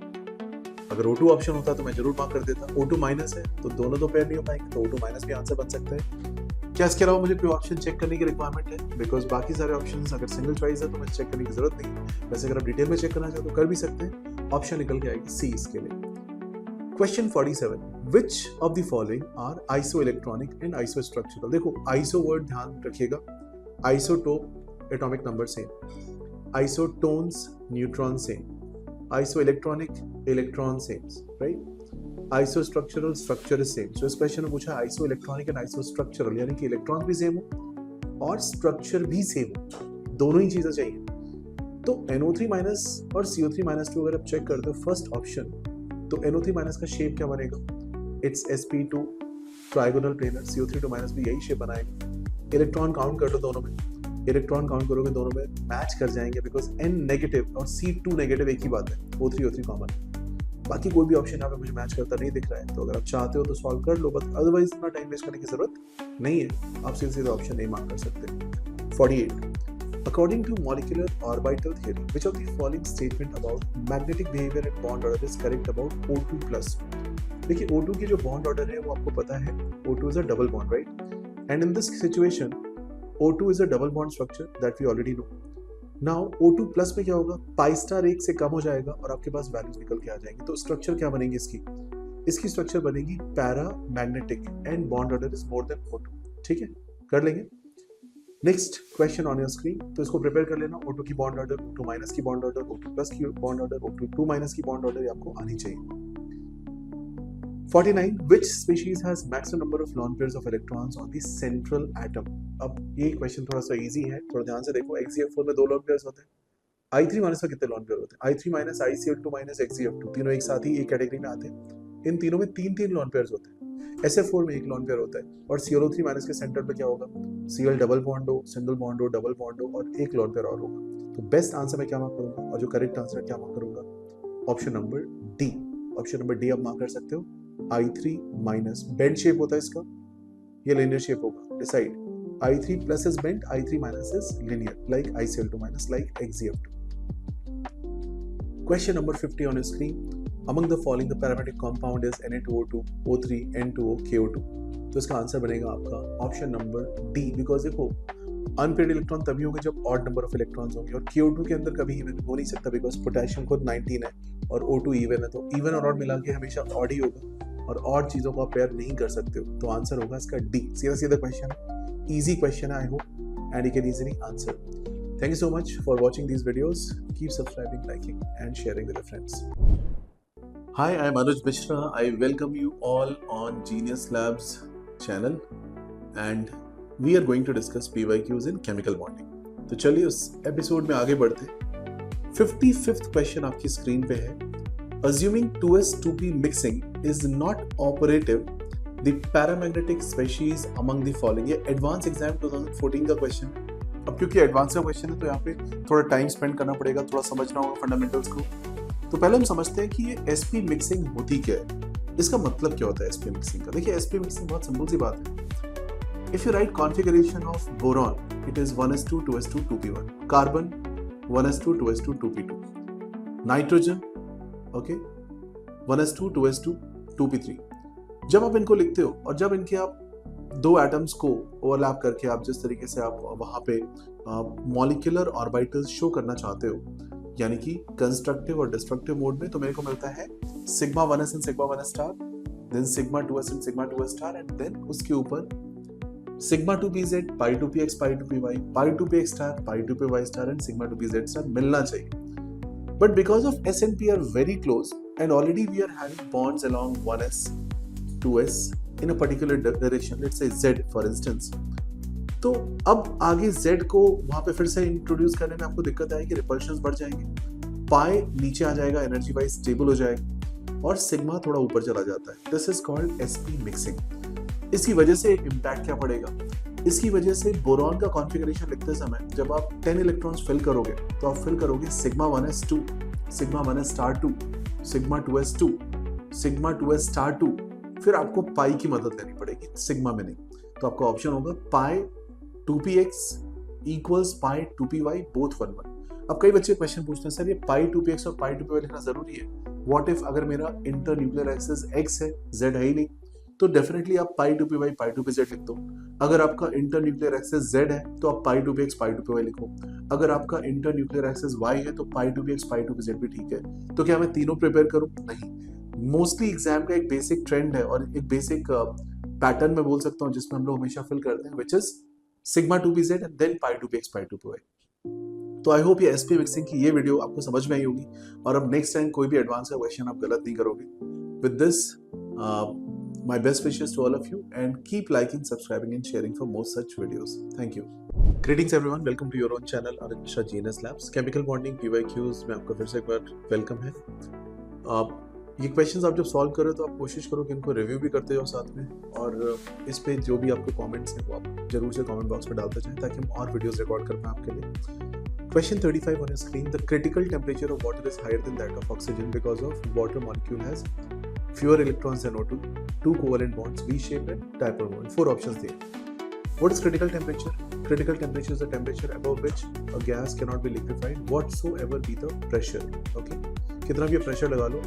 अगर O2 ऑप्शन होता तो मैं जरूर मार्क कर देता। O2 माइनस है तो दोनों तो पेयर नहीं हो पाएंगे, तो O2 माइनस भी आंसर बन सकता है। क्या इसके अलावा मुझे कोई ऑप्शन चेक करने की रिक्वायरमेंट है? बिकॉज बाकी सारे ऑप्शंस अगर सिंगल चॉइस है तो मुझे चेक करने की जरूरत नहीं है। वैसे अगर आप डिटेल में चेक करना चाहते तो कर भी सकते हैं। ऑप्शन निकल के आएगी C इसके लिए। Question 47। Which of the following are isoelectronic and isostructural? देखो आइसो वर्ड ध्यान रखिएगा। Isotope atomic number same, isotones neutron same, isoelectronic electron same, right? Isostructural structure is same. So इस क्वेश्चन में पूछा isoelectronic and isostructural, यानी कि electron भी सेम हो और स्ट्रक्चर भी सेम हो, दोनों ही चीजें चाहिए। तो NO3 माइनस और CO3 माइनस 2 अगर आप चेक करते हो फर्स्ट ऑप्शन, तो NO3 माइनस का शेप क्या बनेगा? It's sp2 trigonal planar, CO3 minus भी यही शेप बनाएगा। इलेक्ट्रॉन काउंट कर लो दोनों में, इलेक्ट्रॉन काउंट करोगे दोनों में मैच कर जाएंगे बिकॉज N नेगेटिव और C2 नेगेटिव एक ही बात है, O3 कॉमन। बाकी कोई भी ऑप्शन यहाँ पे मुझे मैच करता नहीं दिख रहा है, तो अगर आप चाहते हो तो सॉल्व कर लो, बट अदरवाइज इतना टाइम वेस्ट करने की जरूरत नहीं है। आप सीधे ऑप्शन नहीं मार्क कर सकते। 48। According to molecular orbital theory, which of the following statement about magnetic behaviour and bond order is correct about O2+? देखिए O2 की जो बॉन्ड ऑर्डर है वो आपको पता है, O2 is a double bond, right? And in this situation O2 is a double bond structure that we already know. Now O2 plus में क्या होगा? पाई स्टार 1 से कम हो जाएगा और आपके पास वैल्यूज निकल के आ जाएंगी। तो स्ट्रक्चर क्या बनेगी इसकी स्ट्रक्चर बनेगी para magnetic and bond order is more than O2। ठीक है, कर लेंगे। Next question on your screen, तो इसको प्रिपेयर कर लेना। O2 की बॉन्ड ऑर्डर, O2 माइनस की बॉन्ड ऑर्डर, O2 प्लस की बॉन्ड ऑर्डर, O2 माइनस की बॉन्ड ऑर्डर आपको आनी चाहिए। 49. Which species has maximum number of lone pairs of electrons on the central atom? अब ये क्वेश्चन थोड़ा सा इजी है, थोड़ा ध्यान से देखो। XeF4 में 2 लोन पेयर्स होते हैं। I3 माइनस में कितने लोन पेयर होते हैं? I3 minus, ICl2 minus, XeF2 तीनों एक साथ ही एक कैटेगरी में आते हैं। इन तीनों में 3-3 लोन पेयर्स होते हैं। SF4 में 1 लोन पेयर होता है और ClO3 माइनस के सेंटर पे क्या होगा? Cl डबल बॉन्ड हो, सिंगल बॉन्ड हो, डबल बॉन्ड हो और 1 लोन पेयर और होगा। तो बेस्ट आंसर मैं क्या मार्क करूंगा और जो करेक्ट आंसर क्या मार्क करूंगा? Option number D. Option number D आप मार्क कर सकते हो। I3 माइनस बेंड शेप होता है इसका, ये लिनियर शेप होगा। Decide. I3 plus is bend, I3 minus is linear, like ICl2 minus, like XeF2। Question number 50 on your screen. Among the following, the parametric compound is Na2O2, O3, N2O, KO2. तो इसका answer बनेगा आपका option number D, because देखो unpaired electron तभी होंगे जब odd number of electrons होंगे, और KO2 के अंदर कभी इवन हो नहीं सकता बिकॉज पोटेशियम खुद 19 है और O2 इवन है, तो इवन और ऑड मिला के हमेशा ऑड ही होगा और ऑड चीज़ों को आप पेयर नहीं कर सकते हो, तो आंसर होगा इसका डी। सीधा सीधा क्वेश्चन है, ईजी क्वेश्चन है, I hope and you can easily answer. Thank you so much for watching these videos. Keep subscribing, liking and sharing with your friends. Hi, I am Anuj Mishra. I welcome you all on Genius Labs channel and we are going to discuss PYQs in chemical bonding. तो चलिए उस episode में आगे बढ़ते हैं। 55th question आपकी screen पे है। Assuming 2s2p mixing is not operative, the paramagnetic species among the following। ये एडवांस एग्जाम 2014 का क्वेश्चन है। अब क्योंकि एडवांस का क्वेश्चन है तो यहाँ पे थोड़ा टाइम स्पेंड करना पड़ेगा, थोड़ा समझना होगा फंडामेंटल्स को। तो पहले हम समझते हैं कि ये sp मिक्सिंग होती क्या है, इसका मतलब क्या होता है sp मिक्सिंग का। देखिए sp मिक्सिंग बहुत सिंपल सी बात है। If you right configuration of boron, it is 1s2 2s2 2p1, carbon 1s2 2s2 2p2, nitrogen okay 1s2 2s2 2p3। जब आप इनको लिखते हो और जब इनके आप दो एटम्स को ओवरलैप करके आप जिस तरीके से आप वहां पे मॉलिक्यूलर ऑर्बिटल्स शो करना चाहते हो, यानी कि कंस्ट्रक्टिव और डिस्ट्रक्टिव मोड में, तो मेरे को मिलता है sigma 1s and sigma 1s star, then sigma 2s and sigma 2s star, and then उसके ऊपर sigma 2pz, pi 2px, pi 2py, pi 2px star, pi 2py star and sigma 2pz star मिलना चाहिए। But because of s and p are very close and already we are having bonds along 1s 2s in a particular direction, let's say Z for instance, तो अब आगे Z को वहां पे फिर से इंट्रोड्यूस करने में आपको दिक्कत आएगी, रिपल्शंस बढ़ जाएंगे, पाई नीचे आ जाएगा, एनर्जी वाइज स्टेबल हो जाएगा और सिग्मा थोड़ा ऊपर चला जाता है। This is called sp mixing. इसकी वजह से एक इम्पैक्ट क्या पड़ेगा, इसकी वजह से बोरॉन का कॉन्फ़िगरेशन लिखते समय जब आप 10 इलेक्ट्रॉन्स फिल करोगे तो आप फिल करोगे sigma 1s2, sigma 1s star 2, sigma 2s2, sigma 2s star 2, फिर आपको पाई की मदद लेनी पड़ेगी, सिग्मा में नहीं। तो आपका ऑप्शन होगा पाई 2px इक्वल्स पाई 2py बोथ 1 1। अब कई बच्चे क्वेश्चन पूछते हैं, सर ये पाई 2px और पाई 2py लिखना जरूरी है? व्हाट इफ अगर मेरा इंटर न्यूक्लियर एक्सिस x है, z है ही नहीं, तो डेफिनेटली आप पाई 2py पाई 2pz लिख दो। अगर आपका इंटर न्यूक्लियर एक्सिस z है तो आप पाई 2px पाई 2py लिखो। अगर आपका इंटर न्यूक्लियर एक्सिस y है तो पाई 2px पाई 2pz भी ठीक है। तो क्या मैं तीनों प्रिपेयर करूं? नहीं। मोस्टली एग्जाम का एक बेसिक ट्रेंड है और एक बेसिक पैटर्न में बोल सकता हूँ जिसमें हम लोग हमेशा फिल करते हैं, which is sigma 2pz and then pi 2px pi 2py। तो आई होप ये sp मिक्सिंग की ये वीडियो आपको समझ में आई होगी और अब नेक्स्ट टाइम कोई भी एडवांस का क्वेश्चन आप गलत नहीं करोगे। With this my best wishes to all of you and keep liking, subscribing and sharing for more such videos. Thank you. Greetings everyone, welcome to your own channel Anuj Mishra genius labs. Chemical bonding PYQs में आपका फिर से एक बार welcome है। ये questions आप जब solve करो तो आप कोशिश करो कि इनको रिव्यू भी करते जाओ साथ में, और इस पे जो भी आपके कमेंट्स हैं वो आप जरूर से कमेंट बॉक्स में डालते जाएं ताकि हम और वीडियोस रिकॉर्ड कर पाएं आपके लिए। Question 35 on screen, the critical temperature of water is higher than that of oxygen because of water molecule has fewer electrons than O2, 2 covalent bonds, V shape and dipole moment. 4 options there. What is critical temperature? Critical temperature is the temperature above which a gas cannot be liquefied whatsoever be the pressure. Okay? कितना भी pressure लगा लो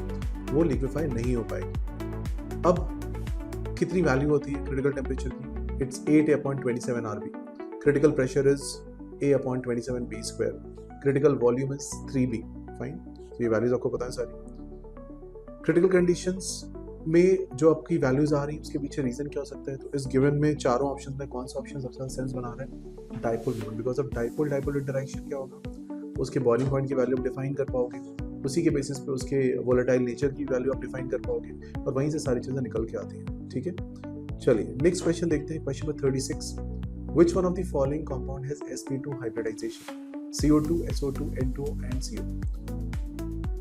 वो liquefy नहीं हो पाएगी। अब कितनी value होती है क्रिटिकल टेम्परेचर की? It's 8A/27 RB। Critical pressure is A/27 B square। Critical volume is 3B। Fine, तो ये वैल्यूज आपको पता है सारी। क्रिटिकल कंडीशंस में जो आपकी वैल्यूज आ रही है उसके पीछे रीजन क्या हो सकता है? तो इस गिवन में चारों ऑप्शन में कौन सा ऑप्शन सबसे ज्यादा सेंस बना रहा है? Dipole moment. Because of dipole dipole interaction क्या होगा, उसके बॉइलिंग पॉइंट की वैल्यू आप डिफाइन कर पाओगे, उसी के बेसिस पे उसके वोलेटाइल नेचर की वैल्यू आप डिफाइन कर पाओगे और वहीं से सारी चीजें निकल के आती हैं। ठीक है, चलिए नेक्स्ट क्वेश्चन देखते हैं। Question number 36, which one of the following compound has sp2 hybridization? CO2, SO2, N2O and CO।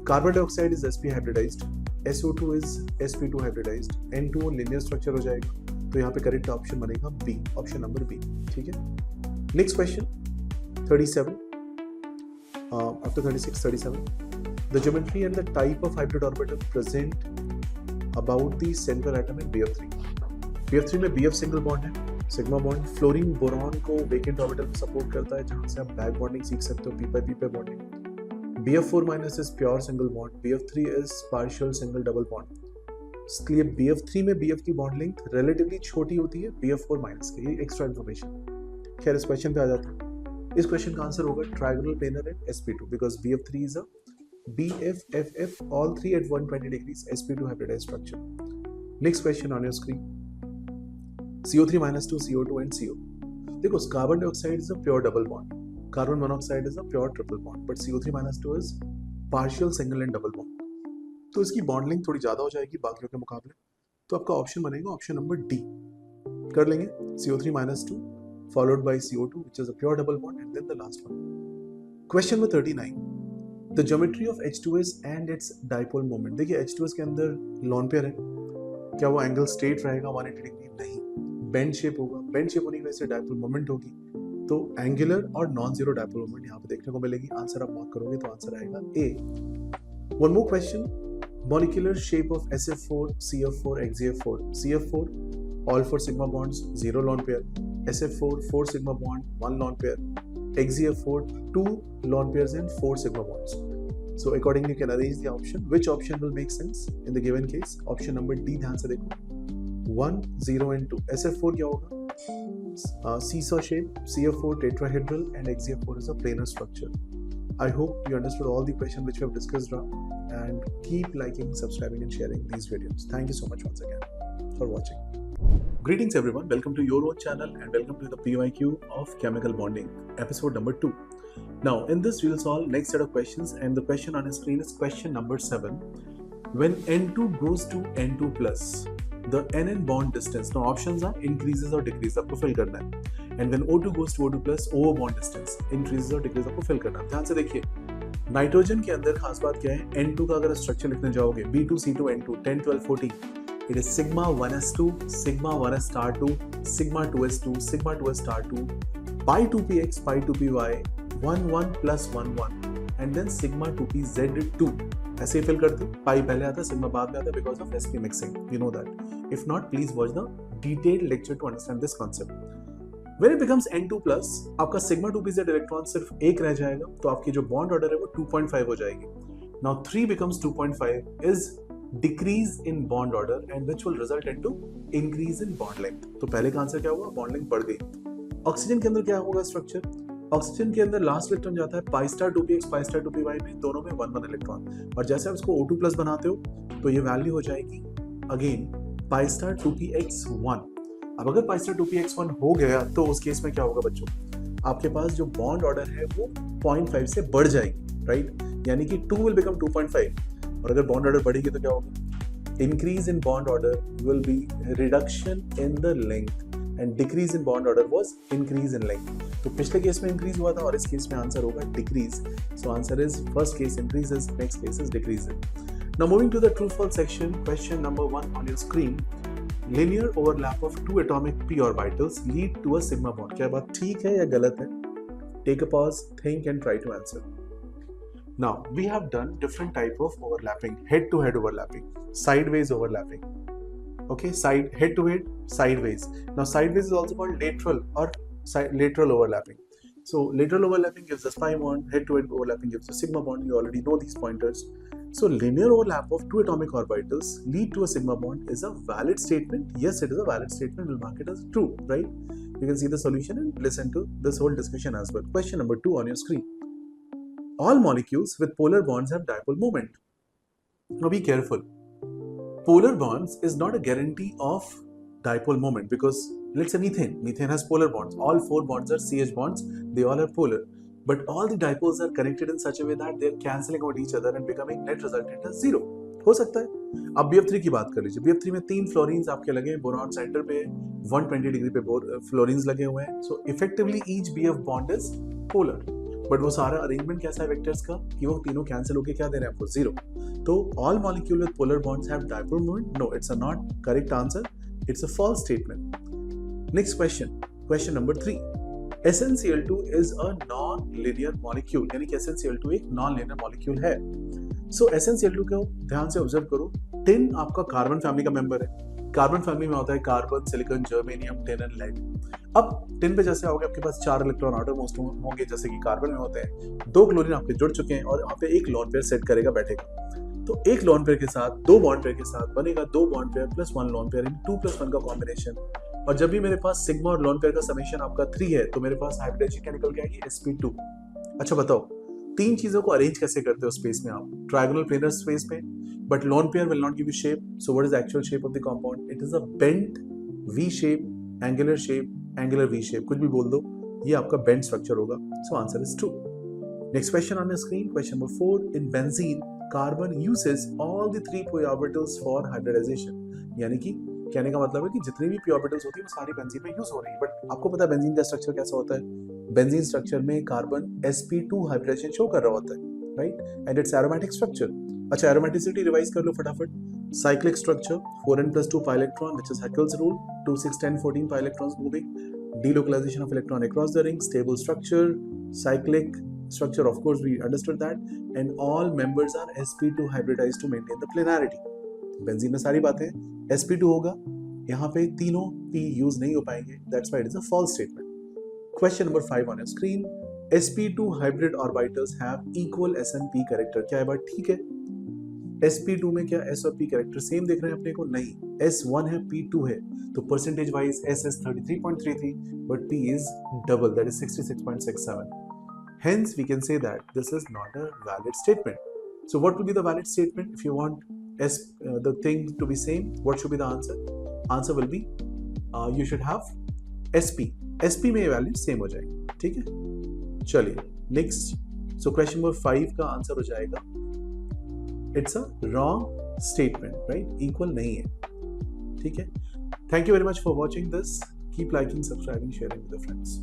Carbon dioxide is sp hybridized, SO2 is sp2 hybridized, N2O linear structure हो जाएगा, तो यहाँ पे करेक्ट ऑप्शन बनेगा B, option number B। ठीक है, next question 37 after 36 37, the geometry and the type of hybrid orbital present about the central atom in BF3। BF3 में BF single bond है, सिग्मा बॉन्ड फ्लोरीन बोरॉन को vacant orbital में support करता है जहाँ से आप बैक बॉन्डिंग सीख सकते हो, P/P bonding. BF4 minus is pure single bond, BF3 is partial single double bond. इसलिए BF3 में BF की बॉन्ड लेंथ रिलेटिवली छोटी होती है BF4 माइनस के, ये एक्स्ट्रा इन्फॉर्मेशन। खैर इस क्वेश्चन पे आ जाते हैं। इस क्वेश्चन का आंसर होगा triangular planar at sp2 because BF3 is a BFFF all three at 120 degrees sp2 hybridized structure. Next question on your screen. CO3 minus 2 CO2 and CO. देखो carbon dioxide is a pure double bond, carbon monoxide is a pure triple bond, but CO3 minus 2 is partial single and double bond. तो इसकी bond length थोड़ी ज्यादा हो जाएगी बाकियों के मुकाबले, तो आपका ऑप्शन बनेगा ऑप्शन नंबर डी। कर लेंगे CO3 minus 2 followed by CO2 which is a pure double bond and then the last one. Question number 39. The geometry of H2S and its dipole moment. देखिए H2S के अंदर lone pair है, क्या वो angle straight रहेगा 180 degree? नहीं, bend shape होगा। Bend shape होने की वजह से डाइपोल मोमेंट होगी, तो एंगुलर और नॉन जीरो डाइपोल मोमेंट यहाँ पे देखने को मिलेगी। आंसर आप मार्क करोगे तो आंसर आएगा A. One more question, molecular shape of SF4 CF4 XeF4. CF4 all 4 sigma bonds 0 lone pair, SF4 4 sigma bond 1 lone pair, XeF4 2 lone pairs and 4 sigma bonds. So accordingly you can arrange the option. Which option will make sense in the given case? Option number D ध्यान से देखो, 1 0 and 2। SF4 क्या होगा? Seesaw shape, CF4 tetrahedral and XeF4 is a planar structure. I hope you understood all the questions which we have discussed now, and keep liking, subscribing and sharing these videos. Thank you so much once again for watching. Greetings everyone, welcome to your own channel and welcome to the PYQ of chemical bonding episode number 2. Now in this we will solve next set of questions, and the question on the screen is question number 7. When N2 goes to N2 plus, the NN bond distance, now options are increases or decreases, आपको fill करना है। And when O2 goes to O2 plus, O bond distance increases or decreases, आपको fill करना है। ध्यान से देखिए, nitrogen के अंदर खास बात क्या है, N2 का अगर स्ट्रक्चर लिखने जाओगे B2C2N2 10 12 14, it is sigma 1s2 sigma 1s star 2 sigma 2s2 sigma 2s star 2 pi 2px pi 2py 1 1 plus 1 1 and then sigma 2pz2। ऐसे ही फिल करते, पाई पहले आता है सिग्मा बाद में आता है because of sp mixing, you know that. If not please watch the detailed lecture to understand this concept. When it becomes N2 plus, आपका सिग्मा 2pz इलेक्ट्रॉन सिर्फ एक रह जाएगा, तो आपकी जो बॉन्ड ऑर्डर है वो 2.5 हो जाएगी। Now 3 becomes 2.5 is decrease in bond order and which will result into increase in bond length। तो पहले का आंसर क्या हुआ? बॉन्ड लेंथ बढ़ गई। ऑक्सीजन के अंदर क्या होगा स्ट्रक्चर? ऑक्सीजन के अंदर लास्ट इलेक्ट्रॉन जाता है pi star 2px pi star 2py में, दोनों में 1 1 इलेक्ट्रॉन, और जैसे आप इसको O2 प्लस बनाते हो तो ये वैल्यू हो जाएगी अगेन पाई स्टार 2px1। अब अगर पाई स्टार 2px1 हो गया तो उस केस में क्या होगा बच्चों? आपके पास जो बॉन्ड ऑर्डर है वो 0.5 से बढ़ जाएगी, राइट? यानी कि 2 will become 2.5, और अगर बॉन्ड ऑर्डर बढ़ेगी तो क्या होगा? Increase in bond order will be reduction in the length and decrease in bond order was increase in length। तो पिछले केस में increase हुआ था और इस केस में आंसर होगा decrease। So answer is first case increases, next case is decreases। Now moving to the true false section, question number 1 on your screen। Linear overlap of two atomic p orbitals lead to a sigma bond। क्या बात ठीक है या गलत है? Take a pause, think and try to answer। Now we have done different type of overlapping, head to head overlapping, sideways overlapping, okay, side head to head, sideways। Now sideways is also called lateral or lateral overlapping। So lateral overlapping gives us pi bond, head to head overlapping gives us sigma bond, you already know these pointers। So linear overlap of two atomic orbitals lead to a sigma bond is a valid statement। Yes, it is a valid statement, we'll mark it as true, right? You can see the solution and listen to this whole discussion as well। Question number 2 on your screen। All molecules with polar bonds have dipole moment। Now be careful, polar bonds is not a guarantee of dipole moment, because let's say methane has polar bonds, all 4 bonds are CH bonds, they all are polar, but all the dipoles are connected in such a way that they are cancelling out each other and becoming net resultant as 0। हो सकता है। अब BF3 की बात कर लीजिए, BF3 में 3 fluorines आपके लगे हैं, बोरॉन सेंटर पे 120 डिग्री पे फ्लोरीन्स लगे हुए हैं, सो effectively each BF bond is polar, but वो सारा अरेंजमेंट कैसा है वेक्टर्स का कि वो तीनों कैंसिल होके क्या दे रहे हैं आपको? 0। तो all molecule with polar bonds have dipole moment? No, it's a not correct answer, it's a false statement. Next question, question number 3। SnCl2 is a non-linear molecule, यानी कि SnCl2 एक non-linear molecule है। So SnCl2 को ध्यान से observe करो, tin आपका carbon family का मेंबर है, कार्बन फैमिली में होता है carbon, silicon, germanium, tin and lead. अब टिन पे जैसे आओगे आपके पास 4 इलेक्ट्रॉन आउटरमोस्ट होंगे जैसे कि कार्बन में होते हैं। 2 क्लोरीन आपके जुड़ चुके हैं और यहाँ पे एक लोन पेयर सेट करेगा, बैठेगा। तो एक लोन पेयर के साथ 2 बॉन्ड पेयर के साथ बनेगा 2 bond pair plus 1 lone pair in 2+1 का कॉम्बिनेशन। और जब भी मेरे पास सिग्मा और लोन पेयर का समेशन आपका 3 है तो मेरे पास हाइब्रिडाइजेशन क्या निकल के आएगी, sp2। अच्छा बताओ 3 चीजों को अरेंज कैसे करते हो स्पेस में आप, ट्रायगोनल प्लेनर स्पेस में, but lone pair will not give U shape. So what is the actual shape of the compound? It is a bent V shape, angular shape, angular V shape, कुछ भी बोल दो, ये आपका bent structure होगा। So answer is 2। Next question on your screen, question number 4। In benzene carbon uses all the 3 p orbitals for hybridization। यानी कि कहने का मतलब है कि जितनी भी p orbitals होती है वो सारी बेंजीन में यूज हो रही है। बट आपको पता है बेंजीन का स्ट्रक्चर कैसा होता है? बेंजीन स्ट्रक्चर में कार्बन sp2 हाइब्रिडेशन शो कर रहा होता है, right? And it's aromatic structure. अच्छा एरोमेटिसिटी रिवाइज कर लो फटाफट। Cyclic structure 4n+2 pi electron which is Haeckel's rule, 2 6 10 14 pi electrons moving, delocalization of electron across the ring, stable structure, cyclic structure, of course we understood that, and all members are sp2 hybridized to maintain the planarity। Benzene में सारी बातें sp2 होगा, यहाँ पे तीनों p use नहीं हो पाएंगे, that's why it is a false statement। Question number 5 on your screen, sp2 hybrid orbitals have equal s and p character। क्या है बात ठीक है? sp2 में क्या s और p कैरेक्टर सेम देख रहे हैं अपने को? नहीं, s1 है p2 है, तो percentage wise s is 33.33 but p is double, that is 66.67। Hence, we can say that this is not a valid statement. So, what will be the valid statement? If you want the thing to be same, what should be the answer? Answer will be you should have SP. SP में ये value same हो जाएगी, ठीक है? चलिए next. So, question number 5 का answer हो जाएगा it's a wrong statement, right? Equal नहीं है, ठीक है? Thank you very much for watching this. Keep liking, subscribing, sharing with your friends.